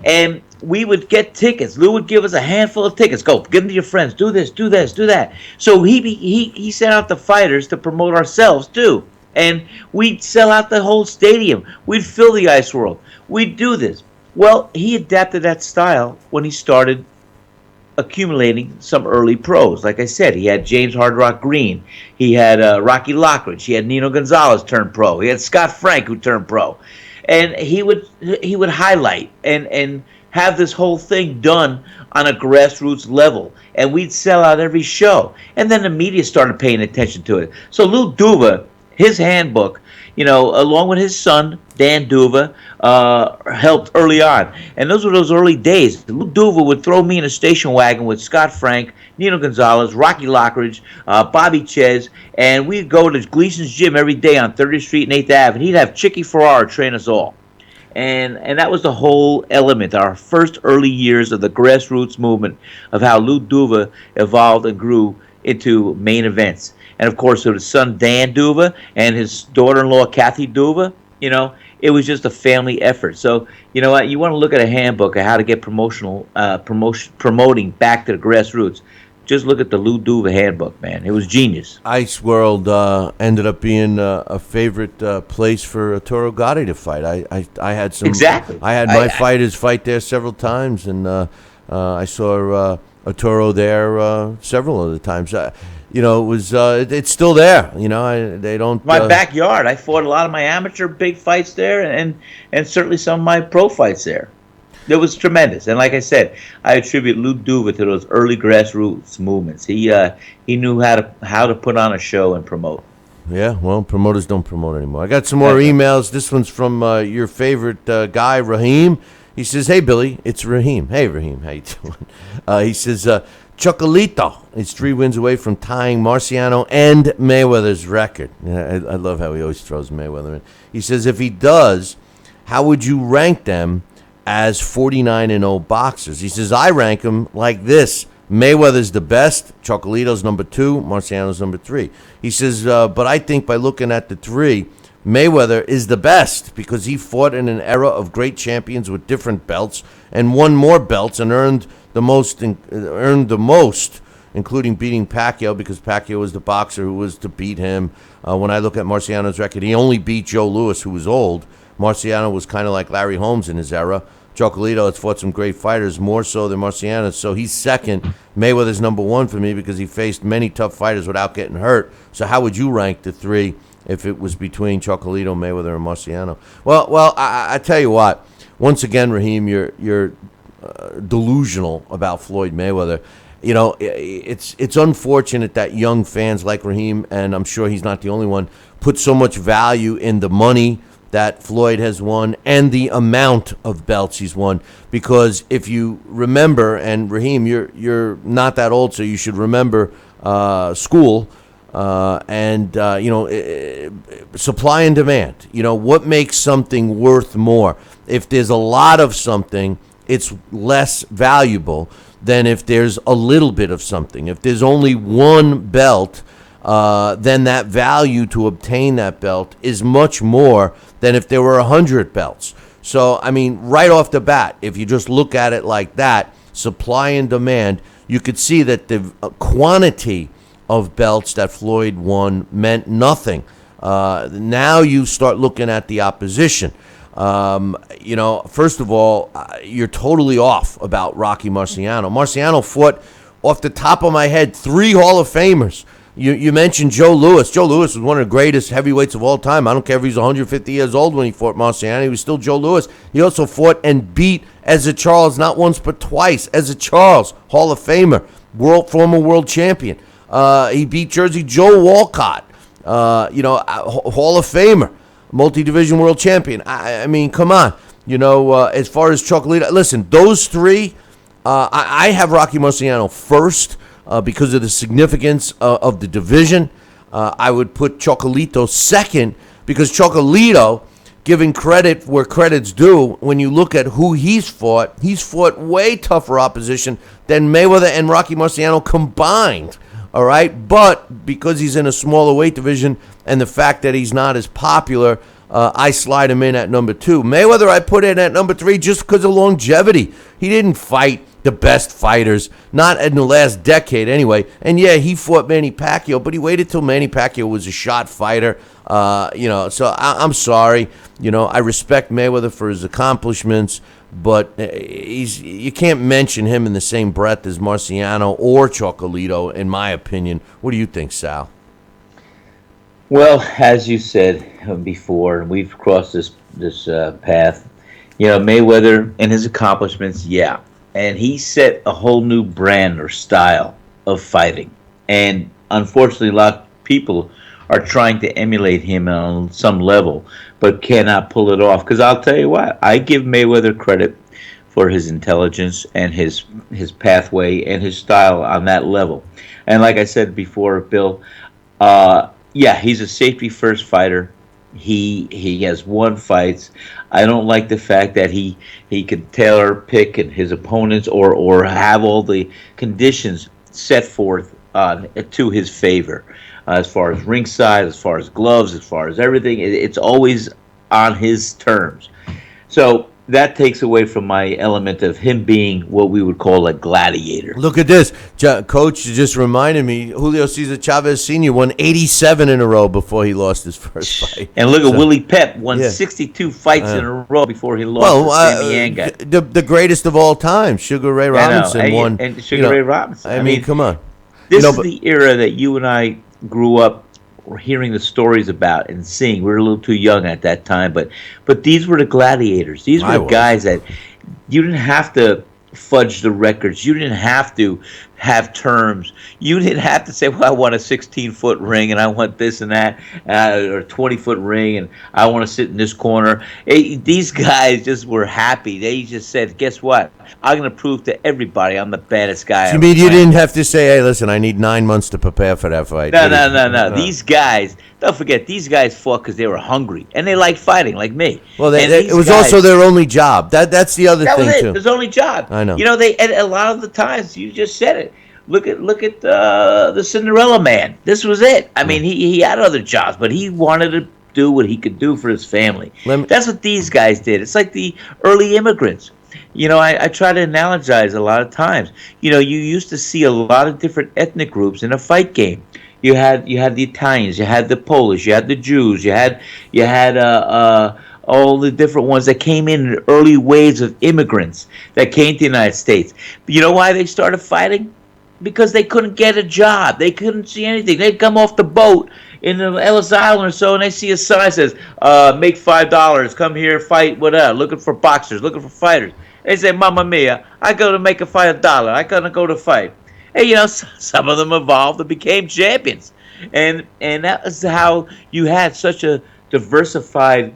And we would get tickets. Lou would give us a handful of tickets. Go, give them to your friends. Do this, do this, do that. So he sent out the fighters to promote ourselves too. And we'd sell out the whole stadium. We'd fill the Ice World. We'd do this. Well, he adapted that style when he started accumulating some early pros. Like I said, he had James Hard Rock Green. He had Rocky Lockridge. He had Nino Gonzalez turn pro. He had Scott Frank, who turned pro. And he would highlight and have this whole thing done on a grassroots level. And we'd sell out every show. And then the media started paying attention to it. So Lou Duva, his handbook, along with his son, Dan Duva, helped early on. And those were those early days. Lou Duva would throw me in a station wagon with Scott Frank, Nino Gonzalez, Rocky Lockridge, Bobby Ches, and we'd go to Gleason's gym every day on 30th Street and 8th Ave, and he'd have Chicky Ferrara train us all. And that was the whole element, our first early years of the grassroots movement of how Lou Duva evolved and grew into main events. And of course, with his son Dan Duva and his daughter-in-law Kathy Duva, it was just a family effort. So you know what? You want to look at a handbook of how to get promoting back to the grassroots. Just look at the Lou Duva handbook, man. It was genius. Ice World ended up being a favorite place for Arturo Gotti to fight. I had some. Exactly. I had my fighters fight there several times, and I saw Arturo there several of the times. It was it's still there. They don't. My backyard. I fought a lot of my amateur big fights there, and certainly some of my pro fights there. It was tremendous, and like I said, I attribute Lou Duva to those early grassroots movements. He knew how to put on a show and promote. Yeah, well, promoters don't promote anymore. I got some more emails. This one's from your favorite guy, Raheem. He says, "Hey Billy, it's Raheem. Hey Raheem, how you doing?" He says, "Chocolito is 3 wins away from tying Marciano and Mayweather's record." Yeah, I love how he always throws Mayweather in. He says, "If he does, how would you rank them as 49-0 boxers?" He says, "I rank them like this. Mayweather's the best, Chocolito's number 2, Marciano's number 3. He says, "But I think by looking at the 3, Mayweather is the best because he fought in an era of great champions with different belts and won more belts and earned the most, including beating Pacquiao because Pacquiao was the boxer who was to beat him. When I look at Marciano's record, he only beat Joe Louis, who was old. Marciano was kind of like Larry Holmes in his era. Chocolito has fought some great fighters, more so than Marciano, so he's second. Mayweather's number 1 for me because he faced many tough fighters without getting hurt. So how would you rank the 3 if it was between Chocolito, Mayweather, and Marciano?" Well, I tell you what. Once again, Raheem, you're delusional about Floyd Mayweather. It's unfortunate that young fans like Raheem, and I'm sure he's not the only one, put so much value in the money that Floyd has won and the amount of belts he's won. Because if you remember, and Raheem, you're not that old, so you should remember school and supply and demand. What makes something worth more? If there's a lot of something, it's less valuable than if there's a little bit of something. If there's only one belt, then that value to obtain that belt is much more than if there were 100 belts. So, right off the bat, if you just look at it like that, supply and demand, you could see that the quantity of belts that Floyd won meant nothing. Now you start looking at the opposition. First of all, you're totally off about Rocky Marciano. Marciano fought, off the top of my head, 3 Hall of Famers. You mentioned Joe Louis. Joe Louis was one of the greatest heavyweights of all time. I don't care if he's 150 years old when he fought Marciano. He was still Joe Louis. He also fought and beat Ezra Charles not once but twice. Ezra Charles, Hall of Famer, former world champion. He beat Jersey Joe Walcott, Hall of Famer, multi-division world champion. I mean, come on. As far as Chocolito, listen, those 3, I have Rocky Marciano first. Because of the significance of the division. I would put Chocolito second because Chocolito, giving credit where credit's due, when you look at who he's fought way tougher opposition than Mayweather and Rocky Marciano combined. All right? But because he's in a smaller weight division and the fact that he's not as popular, I slide him in at number 2. Mayweather, I put in at number 3 just because of longevity. He didn't fight the best fighters, not in the last decade anyway. And yeah, he fought Manny Pacquiao, but he waited till Manny Pacquiao was a shot fighter. So I'm sorry. I respect Mayweather for his accomplishments, but you can't mention him in the same breath as Marciano or Chocolito, in my opinion. What do you think, Sal? Well, as you said before, we've crossed this path. Mayweather and his accomplishments, yeah. And he set a whole new brand or style of fighting. And unfortunately, a lot of people are trying to emulate him on some level, but cannot pull it off. Because I'll tell you what, I give Mayweather credit for his intelligence and his pathway and his style on that level. And like I said before, Bill, yeah, he's a safety-first fighter. He has won fights. I don't like the fact that he could tailor pick and his opponents or have all the conditions set forth to his favor, as far as ringside, as far as gloves, as far as everything. It's always on his terms. So that takes away from my element of him being what we would call a gladiator. Look at this. Coach just reminded me, Julio Cesar Chavez Sr. won 87 in a row before he lost his first fight. And look at Willie Pep, won Yeah. 62 fights in a row before he lost to Sammy Anga. the greatest of all time, Sugar Ray Robinson won. And Sugar Ray Robinson. I mean, come on. This is the era that you and I grew up hearing the stories about and seeing. We were a little too young at that time, but these were the gladiators. These were the guys that you didn't have to fudge the records. You didn't have to have terms. You didn't have to say, well, I want a 16-foot ring and I want this and that, or a 20-foot ring and I want to sit in this corner. These guys just were happy. They just said, guess what? I'm going to prove to everybody I'm the baddest guy. You mean you didn't have to say, hey, listen, I need 9 months to prepare for that fight? No. These guys, don't forget, these guys fought because they were hungry and they liked fighting like me. Well, it was also their only job. That's the other thing, too. That was it. His only job. I know. You know, and a lot of the times, you just said it. Look at the Cinderella Man. This was it. I mean, he had other jobs, but he wanted to do what he could do for his family. That's what these guys did. It's like the early immigrants. You know, I try to analogize a lot of times. You know, you used to see a lot of different ethnic groups in a fight game. You had the Italians, you had the Polish, you had the Jews, you had all the different ones that came in early waves of immigrants that came to the United States. But you know why they started fighting? Because they couldn't get a job. They couldn't see anything. They'd come off the boat in Ellis Island or so, and they see a sign that says, make $5, come here, fight, whatever, looking for boxers, looking for fighters. They say, Mamma Mia, I go to make a fight $1. I gotta go to fight. Hey, you know, some of them evolved and became champions. And that is how you had such a diversified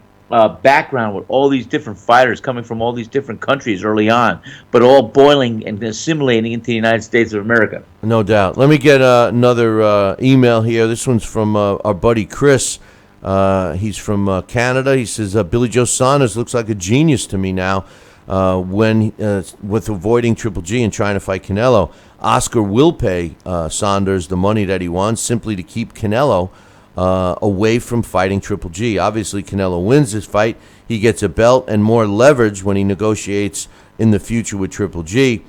background with all these different fighters coming from all these different countries early on, but all boiling and assimilating into the United States of America. No doubt. Let me get another email here. This one's from our buddy Chris. He's from Canada. He says, Billy Joe Saunders looks like a genius to me now with avoiding Triple G and trying to fight Canelo. Oscar will pay Saunders the money that he wants simply to keep Canelo away from fighting Triple G. Obviously, Canelo wins this fight. He gets a belt and more leverage when he negotiates in the future with Triple G.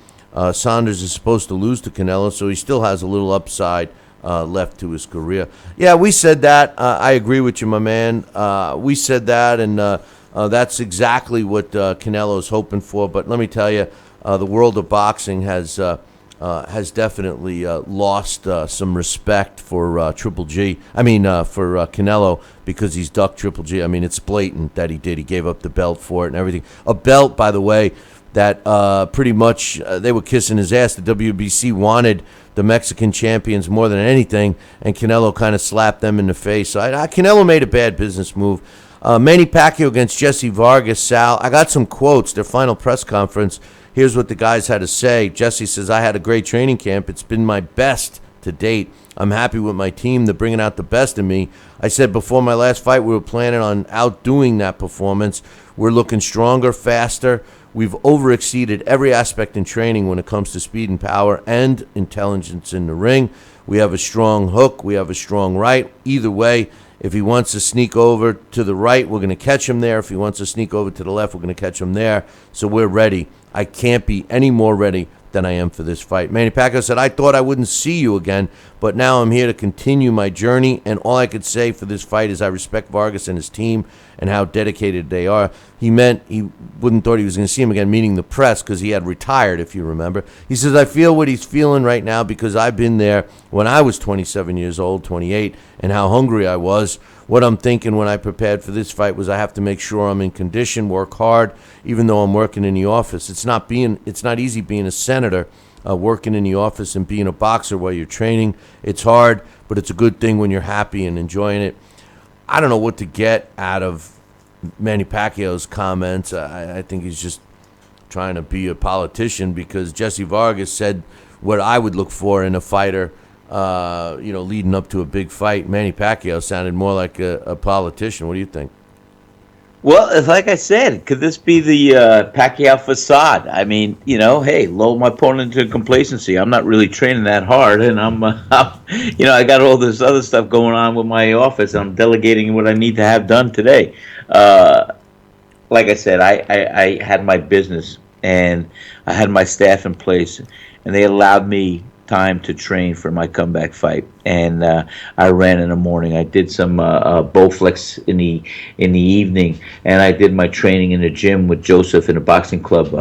Saunders is supposed to lose to Canelo, so he still has a little upside left to his career. Yeah, we said that. I agree with you, my man. We said that, and that's exactly what Canelo's hoping for. But let me tell you, the world of boxing has definitely lost some respect for Triple G. I mean, for Canelo, because he's ducked Triple G. I mean, it's blatant that he did. He gave up the belt for it and everything. A belt, by the way, that pretty much they were kissing his ass. The WBC wanted the Mexican champions more than anything, and Canelo kind of slapped them in the face. So Canelo made a bad business move. Manny Pacquiao against Jessie Vargas, Sal. I got some quotes, their final press conference. Here's what the guys had to say. Jessie says, I had a great training camp. It's been my best to date. I'm happy with my team. They're bringing out the best in me. I said before my last fight, we were planning on outdoing that performance. We're looking stronger, faster. We've overexceeded every aspect in training when it comes to speed and power and intelligence in the ring. We have a strong hook. We have a strong right. Either way, if he wants to sneak over to the right, we're going to catch him there. If he wants to sneak over to the left, we're going to catch him there. So we're ready. I can't be any more ready than I am for this fight. Manny Pacquiao said, I thought I wouldn't see you again, but now I'm here to continue my journey, and all I could say for this fight is I respect Vargas and his team and how dedicated they are. He meant he wouldn't thought he was going to see him again, meaning the press, because he had retired, if you remember. He says, I feel what he's feeling right now because I've been there when I was 27 years old, 28, and how hungry I was. What I'm thinking when I prepared for this fight was I have to make sure I'm in condition, work hard, even though I'm working in the office. It's not easy being a senator, working in the office and being a boxer while you're training. It's hard, but it's a good thing when you're happy and enjoying it. I don't know what to get out of Manny Pacquiao's comments. I think he's just trying to be a politician because Jessie Vargas said what I would look for in a fighter leading up to a big fight. Manny Pacquiao sounded more like a politician. What do you think? Well, it's like I said, could this be the Pacquiao facade? I mean, hey, lull my opponent into complacency. I'm not really training that hard, and I got all this other stuff going on with my office. And I'm delegating what I need to have done today. Like I said, I had my business and I had my staff in place, and they allowed me time to train for my comeback fight. And I ran in the morning. I did some Bowflex in the evening, and I did my training in the gym with Joseph in a boxing club.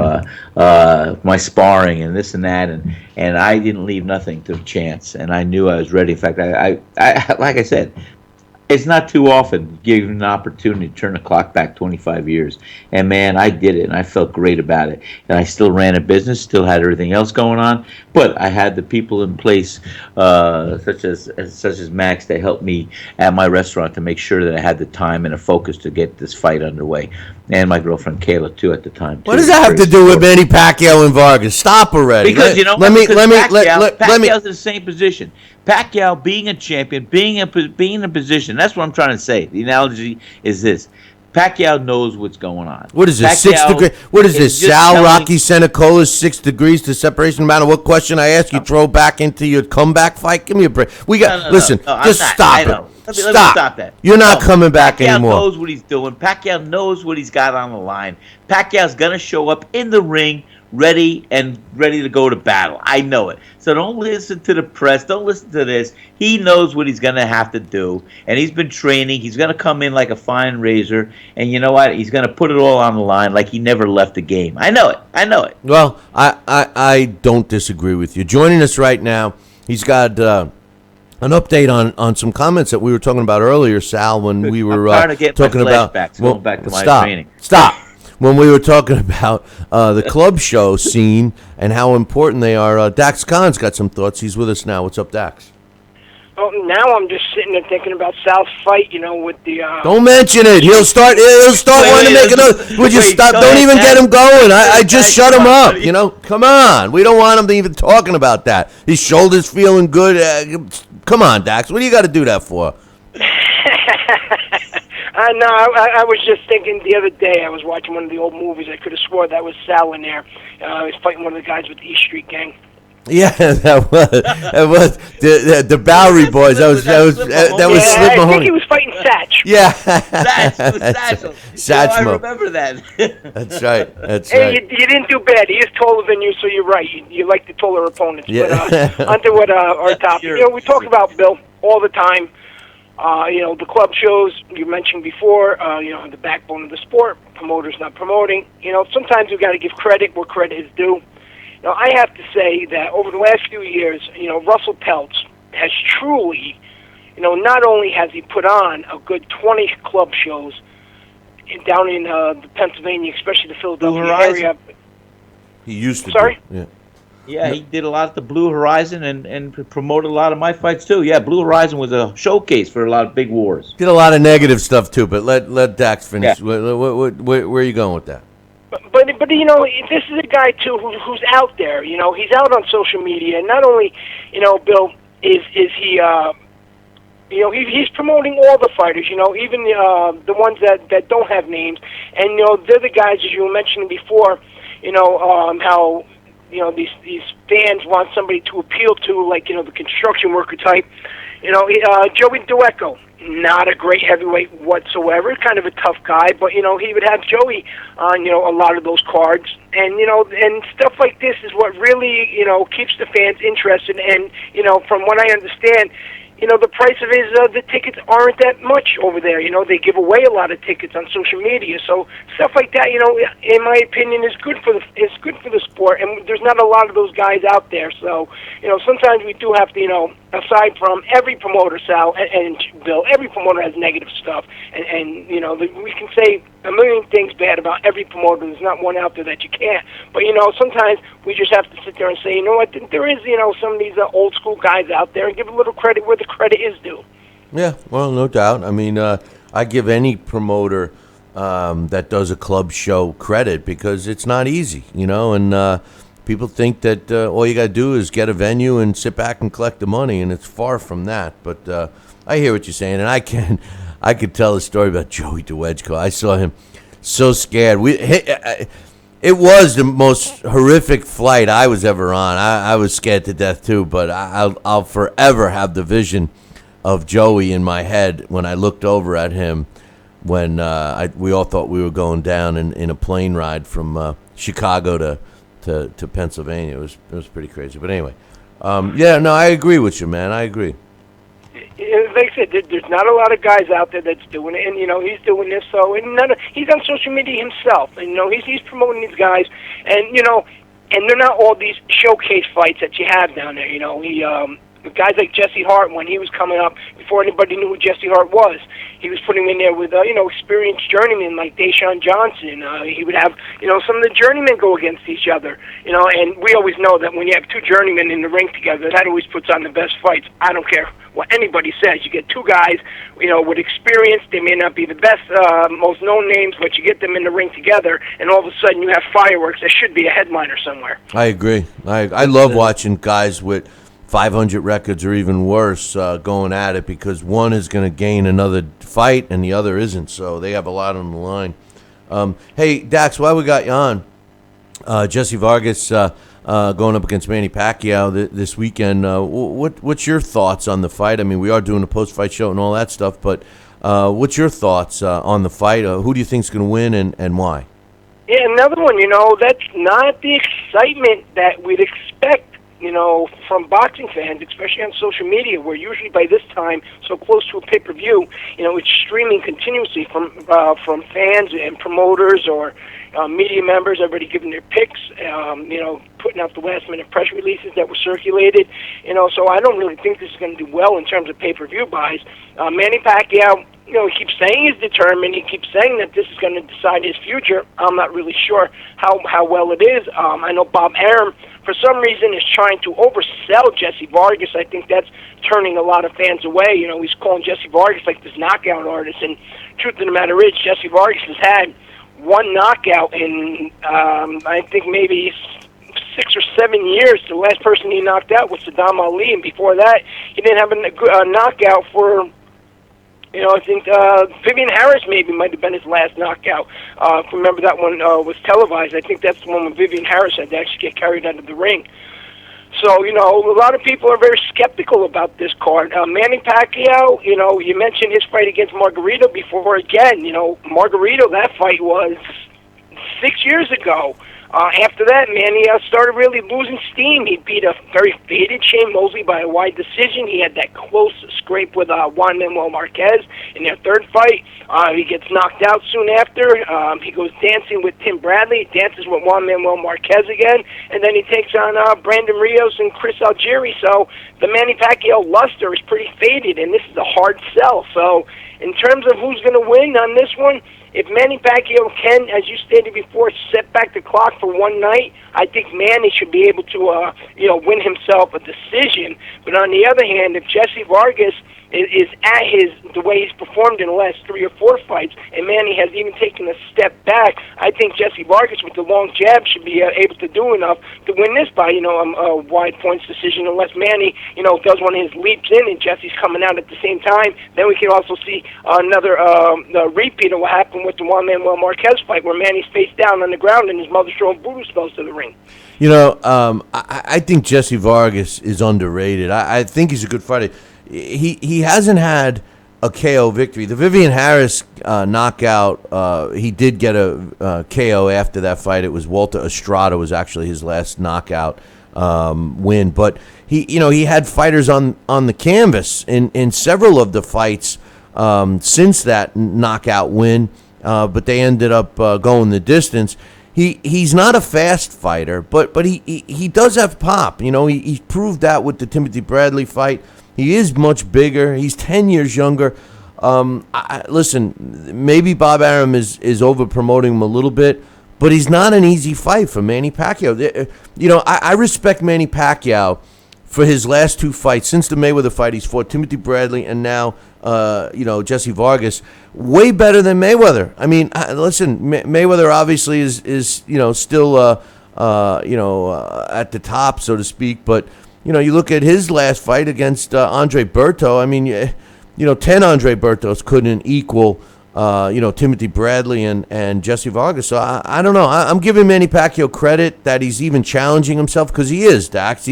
My sparring and this and that, and I didn't leave nothing to chance. And I knew I was ready. In fact, I like I said, it's not too often given an opportunity to turn the clock back 25 years. And, man, I did it, and I felt great about it. And I still ran a business, still had everything else going on, but I had the people in place, such as Max, that helped me at my restaurant to make sure that I had the time and the focus to get this fight underway. And my girlfriend, Kayla, too, at the time. What does that have to do with Manny Pacquiao and Vargas? Stop already. Because, Pacquiao's in the same position. Pacquiao being a champion, being in a position. That's what I'm trying to say. The analogy is this: Pacquiao knows what's going on. What is this? 6 degrees? What is this? Sal Rocky Senecola's 6 degrees to separation. No matter what question I ask, you throw back into your comeback fight. Give me a break. Listen. Just stop it. Let me stop that. You're not coming back anymore. Pacquiao knows what he's doing. Pacquiao knows what he's got on the line. Pacquiao's gonna show up in the ring, ready to go to battle. I know it. So don't listen to the press. Don't listen to this. He knows what he's going to have to do, and he's been training. He's going to come in like a fine razor, and you know what? He's going to put it all on the line like he never left the game. I know it. Well, I don't disagree with you. Joining us right now, he's got an update on some comments that we were talking about earlier, Sal, when we were talking about going back to my training. Stop. When we were talking about the club show scene and how important they are, Dax Khan's got some thoughts. He's with us now. What's up, Dax? Well, now I'm just sitting there thinking about Sal's fight, with the... Don't mention it. He'll start wanting to make another... Would you stop? Don't even get him going. I just shut him up, Come on. We don't want him to even talking about that. His shoulder's feeling good. Come on, Dax. What do you got to do that for? No, I was just thinking the other day, I was watching one of the old movies. I could have swore that was Sal in there. He was fighting one of the guys with the East Street Gang. Yeah, that was the Bowery Boys. That was Slip Mahoney. I think he was fighting Satch. Yeah, Satch. I remember that. That's right. Hey, you didn't do bad. He is taller than you, so you're right. You like the taller opponents. Yeah. But onto what our topic. We talk about Bill all the time. The club shows you mentioned before, the backbone of the sport, promoters not promoting. Sometimes you've got to give credit where credit is due. I have to say that over the last few years, Russell Peltz has truly, not only has he put on a good 20 club shows down in the Pennsylvania, especially the Philadelphia area. He used to. Sorry? Yeah, he did a lot at the Blue Horizon and promoted a lot of my fights too. Yeah, Blue Horizon was a showcase for a lot of big wars. Did a lot of negative stuff too, but let Dax finish. Yeah. Where are you going with that? But this is a guy too who's out there. He's out on social media, and not only, Bill is he. He's promoting all the fighters. Even the ones that don't have names, and they're the guys, as you were mentioning before. How. These fans want somebody to appeal to, like, the construction worker type. Joey Dueco, not a great heavyweight whatsoever, kind of a tough guy, but, he would have Joey on, a lot of those cards. And, and stuff like this is what really, keeps the fans interested. And, from what I understand, the price of the tickets aren't that much over there. They give away a lot of tickets on social media, so stuff like that, in my opinion, is good for the sport. And there's not a lot of those guys out there. So, sometimes we do have to, aside from every promoter, Sal and Bill, every promoter has negative stuff, and we can say a million things bad about every promoter. There's not one out there that you can't. But sometimes we just have to sit there and say, what, there is some of these old school guys out there, and give a little credit where the credit is due. Yeah, well, no doubt. I mean, I give any promoter that does a club show credit because it's not easy, and People think that all you got to do is get a venue and sit back and collect the money, and it's far from that. But I hear what you're saying, and I could tell a story about Joey DeWedgeko. I saw him so scared. It was the most horrific flight I was ever on. I was scared to death too, but I'll forever have the vision of Joey in my head when I looked over at him when we all thought we were going down in a plane ride from Chicago to Pennsylvania. It was pretty crazy. But anyway, I agree with you, man. I agree. Like I said, there's not a lot of guys out there that's doing it, and he's doing this. So, and he's on social media himself, and he's promoting these guys, and and they're not all these showcase fights that you have down there. Guys like Jesse Hart, when he was coming up, before anybody knew who Jesse Hart was, he was putting him in there with experienced journeymen like Deshaun Johnson. He would have some of the journeymen go against each other. And we always know that when you have two journeymen in the ring together, that always puts on the best fights. I don't care what anybody says. You get two guys, with experience. They may not be the best, most known names, but you get them in the ring together, and all of a sudden you have fireworks. There should be a headliner somewhere. I agree. I love watching guys with 500 records or even worse going at it, because one is going to gain another fight and the other isn't, so they have a lot on the line. Hey, Dax, while we got you on, Jessie Vargas going up against Manny Pacquiao this weekend. What's your thoughts on the fight? I mean, we are doing a post-fight show and all that stuff, but what's your thoughts on the fight? Who do you think's going to win and why? Yeah, another one, that's not the excitement that we'd expect, from boxing fans, especially on social media, where usually by this time, so close to a pay-per-view, it's streaming continuously from fans and promoters or media members, everybody giving their picks, putting out the last-minute press releases that were circulated. So I don't really think this is going to do well in terms of pay-per-view buys. Manny Pacquiao, he keeps saying he's determined. He keeps saying that this is going to decide his future. I'm not really sure how well it is. I know Bob Arum, for some reason, is trying to oversell Jessie Vargas. I think that's turning a lot of fans away. He's calling Jessie Vargas like this knockout artist. And truth of the matter is, Jessie Vargas has had one knockout in, I think, maybe 6 or 7 years. The last person he knocked out was Saddam Ali, and before that, he didn't have a knockout for... I think Vivian Harris maybe might have been his last knockout. If you remember, that one was televised. I think that's the one when Vivian Harris had to actually get carried out of the ring. So, a lot of people are very skeptical about this card. Manny Pacquiao, you mentioned his fight against Margarito before. Again, Margarito, that fight was 6 years ago. After that, Manny started really losing steam. He beat a very faded Shane Mosley by a wide decision. He had that close scrape with Juan Manuel Marquez in their third fight. He gets knocked out soon after. He goes dancing with Tim Bradley, dances with Juan Manuel Marquez again, and then he takes on Brandon Rios and Chris Algieri. So the Manny Pacquiao luster is pretty faded, and this is a hard sell. So in terms of who's going to win on this one, if Manny Pacquiao can, as you stated before, set back the clock for one night, I think Manny should be able to, win himself a decision. But on the other hand, if Jessie Vargas is at the way he's performed in the last 3 or 4 fights, and Manny has even taken a step back, I think Jessie Vargas with the long jab should be able to do enough to win this by, a wide points decision, unless Manny, does one of his leaps in and Jessie's coming out at the same time. Then we can also see another repeat of what happened with the Juan Manuel Marquez fight, where Manny's face down on the ground and his mother's throwing voodoo spells to the ring. I think Jessie Vargas is underrated. I think he's a good fighter. He hasn't had a KO victory. The Vivian Harris knockout, he did get a KO after that fight. It was Walter Estrada was actually his last knockout win. But he had fighters on the canvas in several of the fights since that knockout win, but they ended up going the distance. He's not a fast fighter, but he does have pop. He proved that with the Timothy Bradley fight. He is much bigger. He's 10 years younger. Listen, maybe Bob Arum is over-promoting him a little bit, but he's not an easy fight for Manny Pacquiao. I respect Manny Pacquiao for his last 2 fights. Since the Mayweather fight, he's fought Timothy Bradley and now, Jessie Vargas. Way better than Mayweather. I mean, listen, Mayweather obviously is still at the top, so to speak. But, you look at his last fight against Andre Berto. I mean, 10 Andre Bertos couldn't equal, Timothy Bradley and Jessie Vargas. So I don't know. I'm giving Manny Pacquiao credit that he's even challenging himself, because he is, Dax.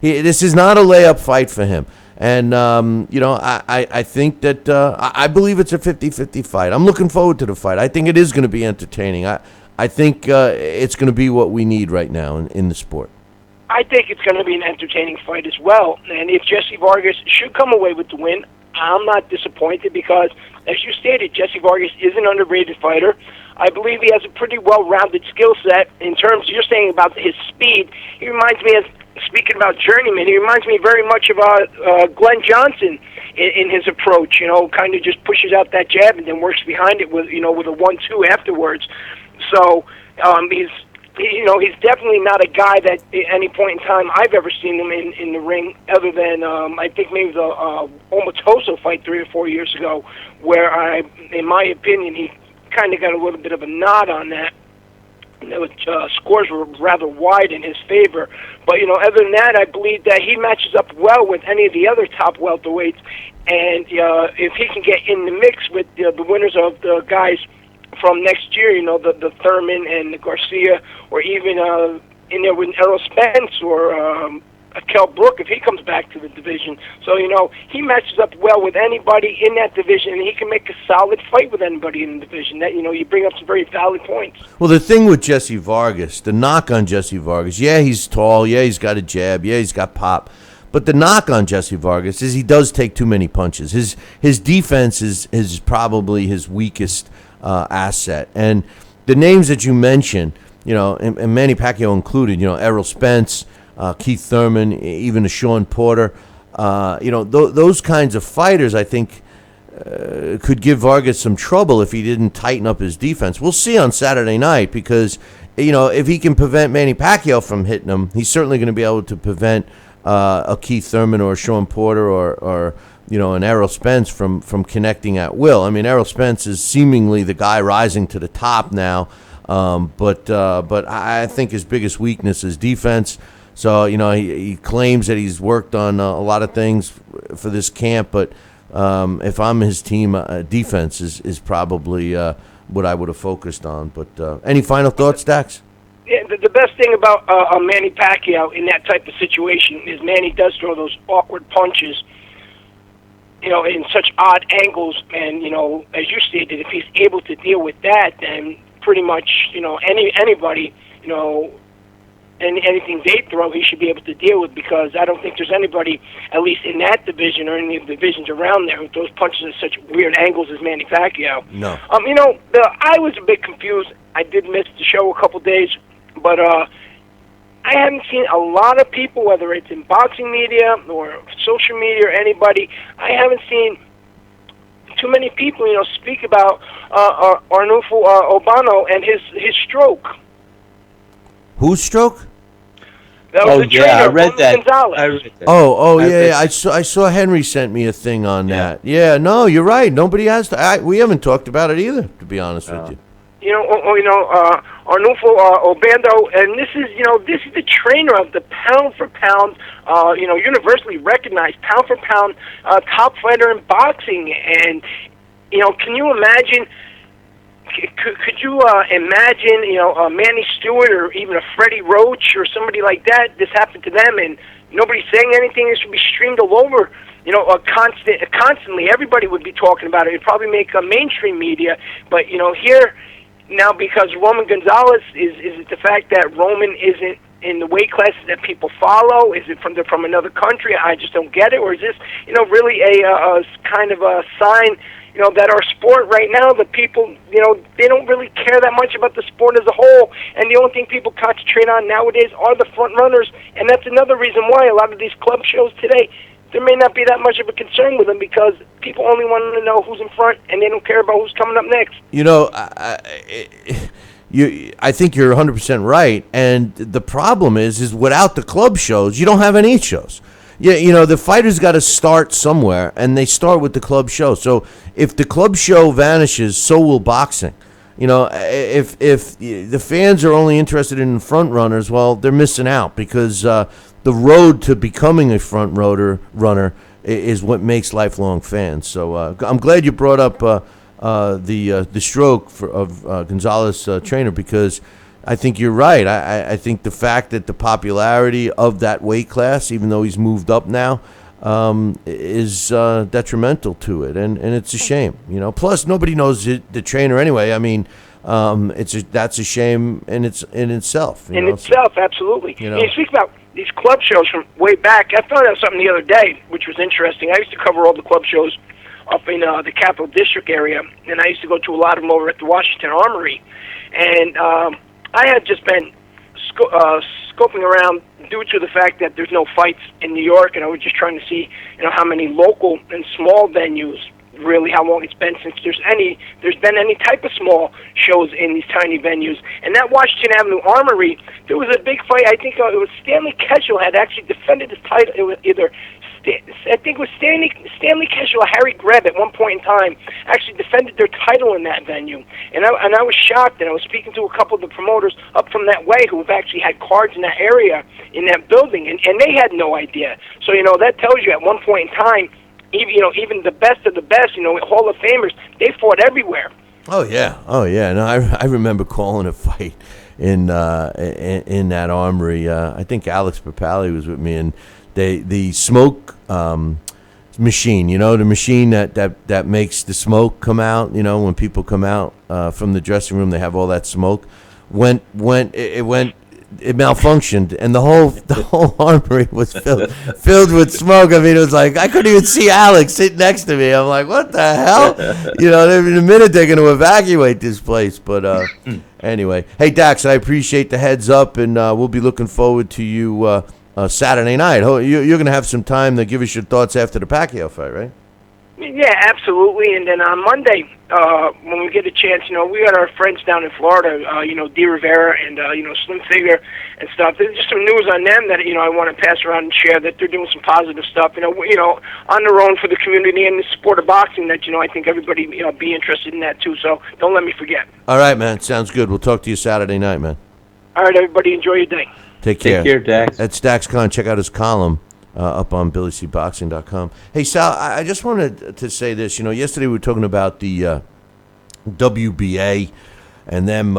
This is not a layup fight for him. And, I think that I believe it's a 50-50 fight. I'm looking forward to the fight. I think it is going to be entertaining. I think it's going to be what we need right now in the sport. I think it's going to be an entertaining fight as well. And if Jessie Vargas should come away with the win, I'm not disappointed because, as you stated, Jessie Vargas is an underrated fighter. I believe he has a pretty well-rounded skill set in terms, you're saying about his speed. He reminds me, speaking about journeyman, he reminds me very much of Glenn Johnson in his approach. Kind of just pushes out that jab and then works behind it with a 1-2 afterwards. So he's definitely not a guy that at any point in time I've ever seen him in the ring, other than I think maybe the Omatoso fight 3 or 4 years ago, where in my opinion, he kind of got a little bit of a nod on that. Scores were rather wide in his favor. But, other than that, I believe that he matches up well with any of the other top welterweights. And if he can get in the mix with the winners of the guys from next year, the Thurman and the Garcia, or even in there with Errol Spence or Kell Brook, if he comes back to the division. So, he matches up well with anybody in that division, and he can make a solid fight with anybody in the division. That, you bring up some very valid points. Well, the thing with Jessie Vargas, the knock on Jessie Vargas, yeah, he's tall, yeah, he's got a jab, yeah, he's got pop. But the knock on Jessie Vargas is he does take too many punches. His defense is probably his weakest asset. And the names that you mentioned, and Manny Pacquiao included, Errol Spence, Keith Thurman, even a Sean Porter, those kinds of fighters, I think, could give Vargas some trouble if he didn't tighten up his defense. We'll see on Saturday night, because, if he can prevent Manny Pacquiao from hitting him, he's certainly going to be able to prevent a Keith Thurman or a Sean Porter or an Errol Spence from connecting at will. I mean, Errol Spence is seemingly the guy rising to the top now, but I think his biggest weakness is defense. So, he claims that he's worked on a lot of things for this camp, but if I'm his team, defense is probably what I would have focused on. But any final thoughts, Dax? Yeah, the best thing about Manny Pacquiao in that type of situation is Manny does throw those awkward punches, in such odd angles. And, as you stated, if he's able to deal with that, then pretty much, anybody, anything they throw, he should be able to deal with, because I don't think there's anybody, at least in that division or any of the divisions around there, with those punches at such weird angles as Manny Pacquiao. No. I was a bit confused. I did miss the show a couple days, but I haven't seen a lot of people, whether it's in boxing media or social media or anybody, I haven't seen too many people, speak about Arnulfo Albano and his stroke. Whose stroke? That was the trainer, I read that. Gonzalez. I read that. Yeah. I saw Henry sent me a thing on that. Yeah, no, you're right. Nobody has to. We haven't talked about it either, to be honest with you. Arnulfo Obando, and this is the trainer of the pound for pound, universally recognized pound for pound top fighter in boxing. And can you imagine? Could you imagine, Manny Stewart or even a Freddie Roach or somebody like that? This happened to them, and nobody's saying anything. This would be streamed all over. Constantly, everybody would be talking about it. It'd probably make mainstream media, but here. Now, because Roman Gonzalez, is it the fact that Roman isn't in the weight classes that people follow? Is it from another country? I just don't get it. Or is this, really a kind of a sign, that our sport right now, the people, they don't really care that much about the sport as a whole. And the only thing people concentrate on nowadays are the front runners. And that's another reason why a lot of these club shows today, there may not be that much of a concern with them, because people only want to know who's in front, and they don't care about who's coming up next. I think you're 100% right, and the problem is without the club shows, you don't have any shows. Yeah, the fighters got to start somewhere, and they start with the club show. So if the club show vanishes, so will boxing. if the fans are only interested in front runners, well, they're missing out because the road to becoming a front runner is what makes lifelong fans. So I'm glad you brought up the stroke of Gonzalez trainer, because I think you're right. I think the fact that the popularity of that weight class, even though he's moved up now, is detrimental to it, and it's a shame. Plus, nobody knows the trainer anyway. I mean, that's a shame in itself. Absolutely. You speak about these club shows from way back. I found out something the other day, which was interesting. I used to cover all the club shows up in the Capital District area, and I used to go to a lot of them over at the Washington Armory, and I had just been scoping around due to the fact that there's no fights in New York, and I was just trying to see, how many local and small venues, really how long it's been since there's been any type of small shows in these tiny venues. And that Washington Avenue Armory, there was a big fight. I think it was Stanley Ketchel had actually defended his title. It was either I think it was Stanley Ketchel or Harry Greb at one point in time actually defended their title in that venue. And I was shocked, and I was speaking to a couple of the promoters up from that way who have actually had cards in that area, in that building, and they had no idea. So, that tells you at one point in time, even the best of the best, Hall of Famers, they fought everywhere. Oh yeah. No, I remember calling a fight in that Armory. I think Alex Papali was with me, and the smoke machine, the machine that makes the smoke come out. When people come out from the dressing room, they have all that smoke. It malfunctioned, and the whole armory was filled with smoke. I mean, it was like I couldn't even see Alex sitting next to me. I'm like, what the hell? In a minute they're going to evacuate this place. But anyway, hey Dax, I appreciate the heads up, and we'll be looking forward to you Saturday night. You're going to have some time to give us your thoughts after the Pacquiao fight, right? Yeah, absolutely. And then on Monday, when we get a chance, we got our friends down in Florida, D. Rivera and, Slim Figure and stuff. There's just some news on them that, I want to pass around and share, that they're doing some positive stuff, on their own for the community and the sport of boxing that, I think everybody, be interested in that too. So don't let me forget. All right, man. Sounds good. We'll talk to you Saturday night, man. All right, everybody. Enjoy your day. Take care. Take care, Dax. That's Dax Khan. Check out his column up on BillyCBoxing.com. Hey, Sal, I just wanted to say this. Yesterday we were talking about the WBA and them,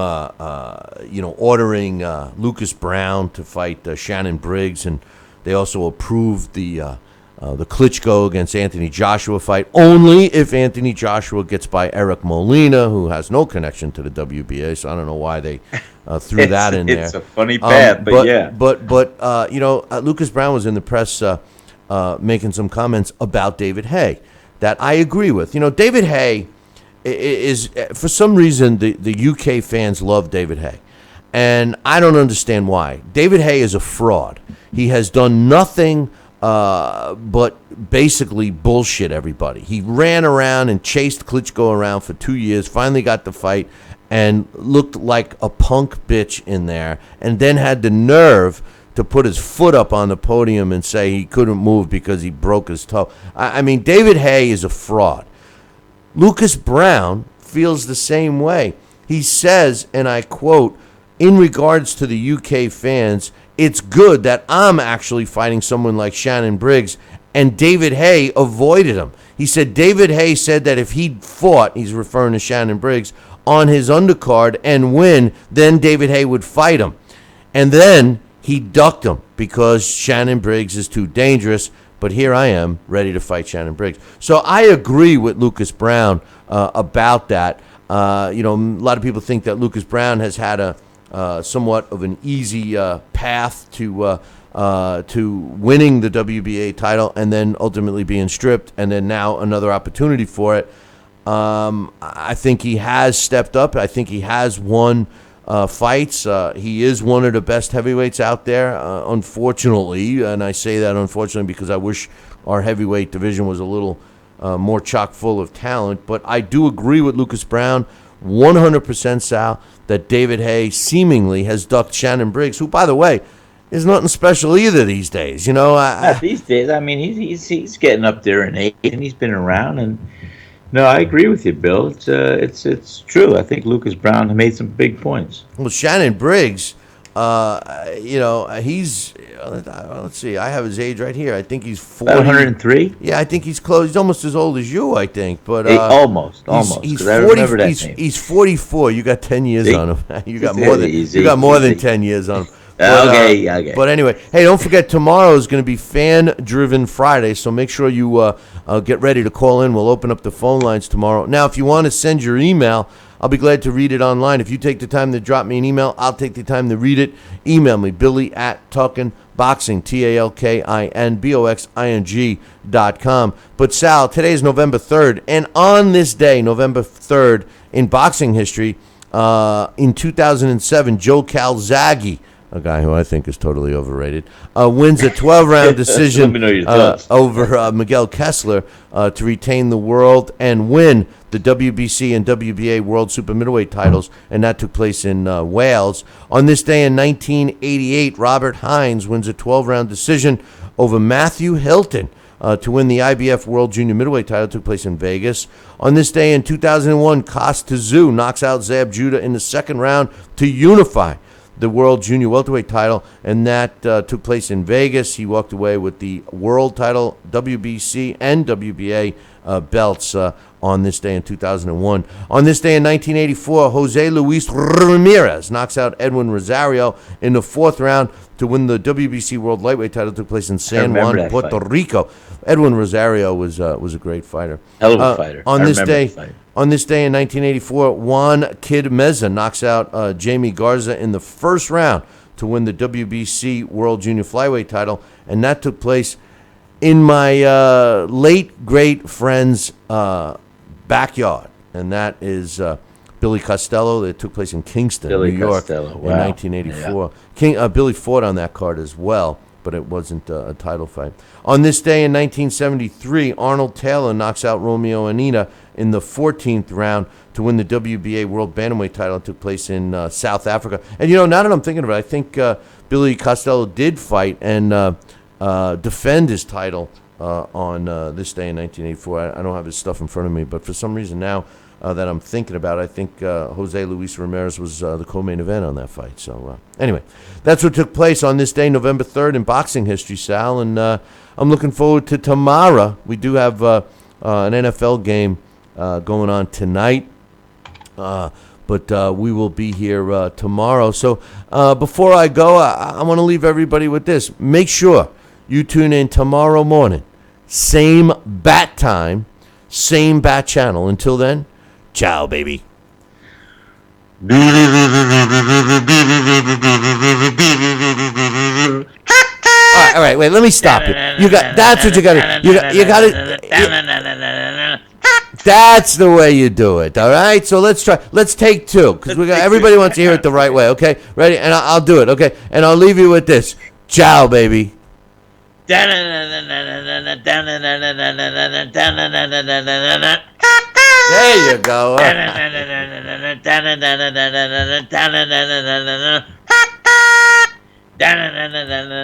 ordering Lucas Brown to fight Shannon Briggs, and they also approved the Klitschko against Anthony Joshua fight only if Anthony Joshua gets by Eric Molina, who has no connection to the WBA. So I don't know why they threw that in there. It's a funny bet, but yeah. But Lucas Brown was in the press making some comments about David Haye that I agree with. David Haye is, for some reason, the UK fans love David Haye. And I don't understand why. David Haye is a fraud. He has done nothing but basically bullshit everybody. He ran around and chased Klitschko around for 2 years, finally got the fight, and looked like a punk bitch in there, and then had the nerve to put his foot up on the podium and say he couldn't move because he broke his toe. I mean, David Haye is a fraud. Lucas Brown feels the same way. He says, and I quote, in regards to the UK fans, it's good that I'm actually fighting someone like Shannon Briggs, and David Haye avoided him. He said David Haye said that if he'd fought, he's referring to Shannon Briggs, on his undercard and win, then David Haye would fight him. And then he ducked him because Shannon Briggs is too dangerous, but here I am ready to fight Shannon Briggs. So I agree with Lucas Brown about that. A lot of people think that Lucas Brown has had a somewhat of an easy path to winning the WBA title and then ultimately being stripped, and then now another opportunity for it. I think he has stepped up. I think he has won fights. He is one of the best heavyweights out there, unfortunately, and I say that unfortunately because I wish our heavyweight division was a little more chock full of talent. But I do agree with Lucas Brown 100%, Sal, that David Haye seemingly has ducked Shannon Briggs, who, by the way, is nothing special either these days. These days, I mean, he's getting up there in age, and he's been around, and No, I agree with you, Bill. It's true. I think Lucas Brown made some big points. Well, Shannon Briggs, he's let's see. I have his age right here. I think he's 40. 103. Yeah, I think he's close. He's almost as old as you, I think. But almost. He's 'cause I 40. remember that name. He's 44. You got 10 years See? on him. You got more than Easy, you got more than easy. 10 years on him. Okay. But anyway, hey, don't forget tomorrow is going to be Fan-Driven Friday, so make sure you get ready to call in. We'll open up the phone lines tomorrow. Now, if you want to send your email, I'll be glad to read it online. If you take the time to drop me an email, I'll take the time to read it. Email me, Billy@TalkinBoxing, TalkinBoxing.com. But Sal, today is November 3rd, and on this day, November 3rd, in boxing history, in 2007, Joe Calzaghe, a guy who I think is totally overrated, wins a 12-round decision Let me know your thoughts. over Miguel Kessler to retain the world and win the WBC and WBA World Super Middleweight titles, and that took place in Wales. On this day in 1988, Robert Hines wins a 12-round decision over Matthew Hilton to win the IBF World Junior Middleweight title. Took place in Vegas. On this day in 2001, Costa Tszyu knocks out Zab Judah in the second round to unify the World Junior Welterweight title, and that took place in Vegas. He walked away with the world title, WBC and WBA belts on this day in 2001. On this day in 1984, Jose Luis Ramirez knocks out Edwin Rosario in the fourth round to win the WBC World Lightweight title. Took place in San Juan, Puerto Rico. Edwin Rosario was a great fighter. Hell of a fighter. On this day. Fight. On this day in 1984, Juan Kid Meza knocks out Jamie Garza in the first round to win the WBC World Junior Flyweight title, and that took place in my late great friend's backyard, and that is Billy Costello. That took place in Kingston, New York, Costello. in Wow. 1984. Yeah. Billy fought on that card as well, but it wasn't a title fight. On this day in 1973, Arnold Taylor knocks out Romeo Anita in the 14th round to win the WBA World Bantamweight title. It took place in South Africa. And, now that I'm thinking about it, I think Billy Costello did fight and defend his title on this day in 1984. I don't have his stuff in front of me, but for some reason now that I'm thinking about it, I think Jose Luis Ramirez was the co-main event on that fight. So anyway, that's what took place on this day, November 3rd, in boxing history, Sal. And I'm looking forward to tomorrow. We do have an NFL game going on tonight, but we will be here tomorrow. So before I go, I want to leave everybody with this. Make sure you tune in tomorrow morning, same bat time, same bat channel. Until then, ciao, baby. All right, wait. Let me stop you. That's what you got to. You got to. That's the way you do it. All right. So let's try. Let's take two because everybody wants to hear it the right way. Okay. Ready? And I'll do it. Okay. And I'll leave you with this. Ciao, baby. There you go.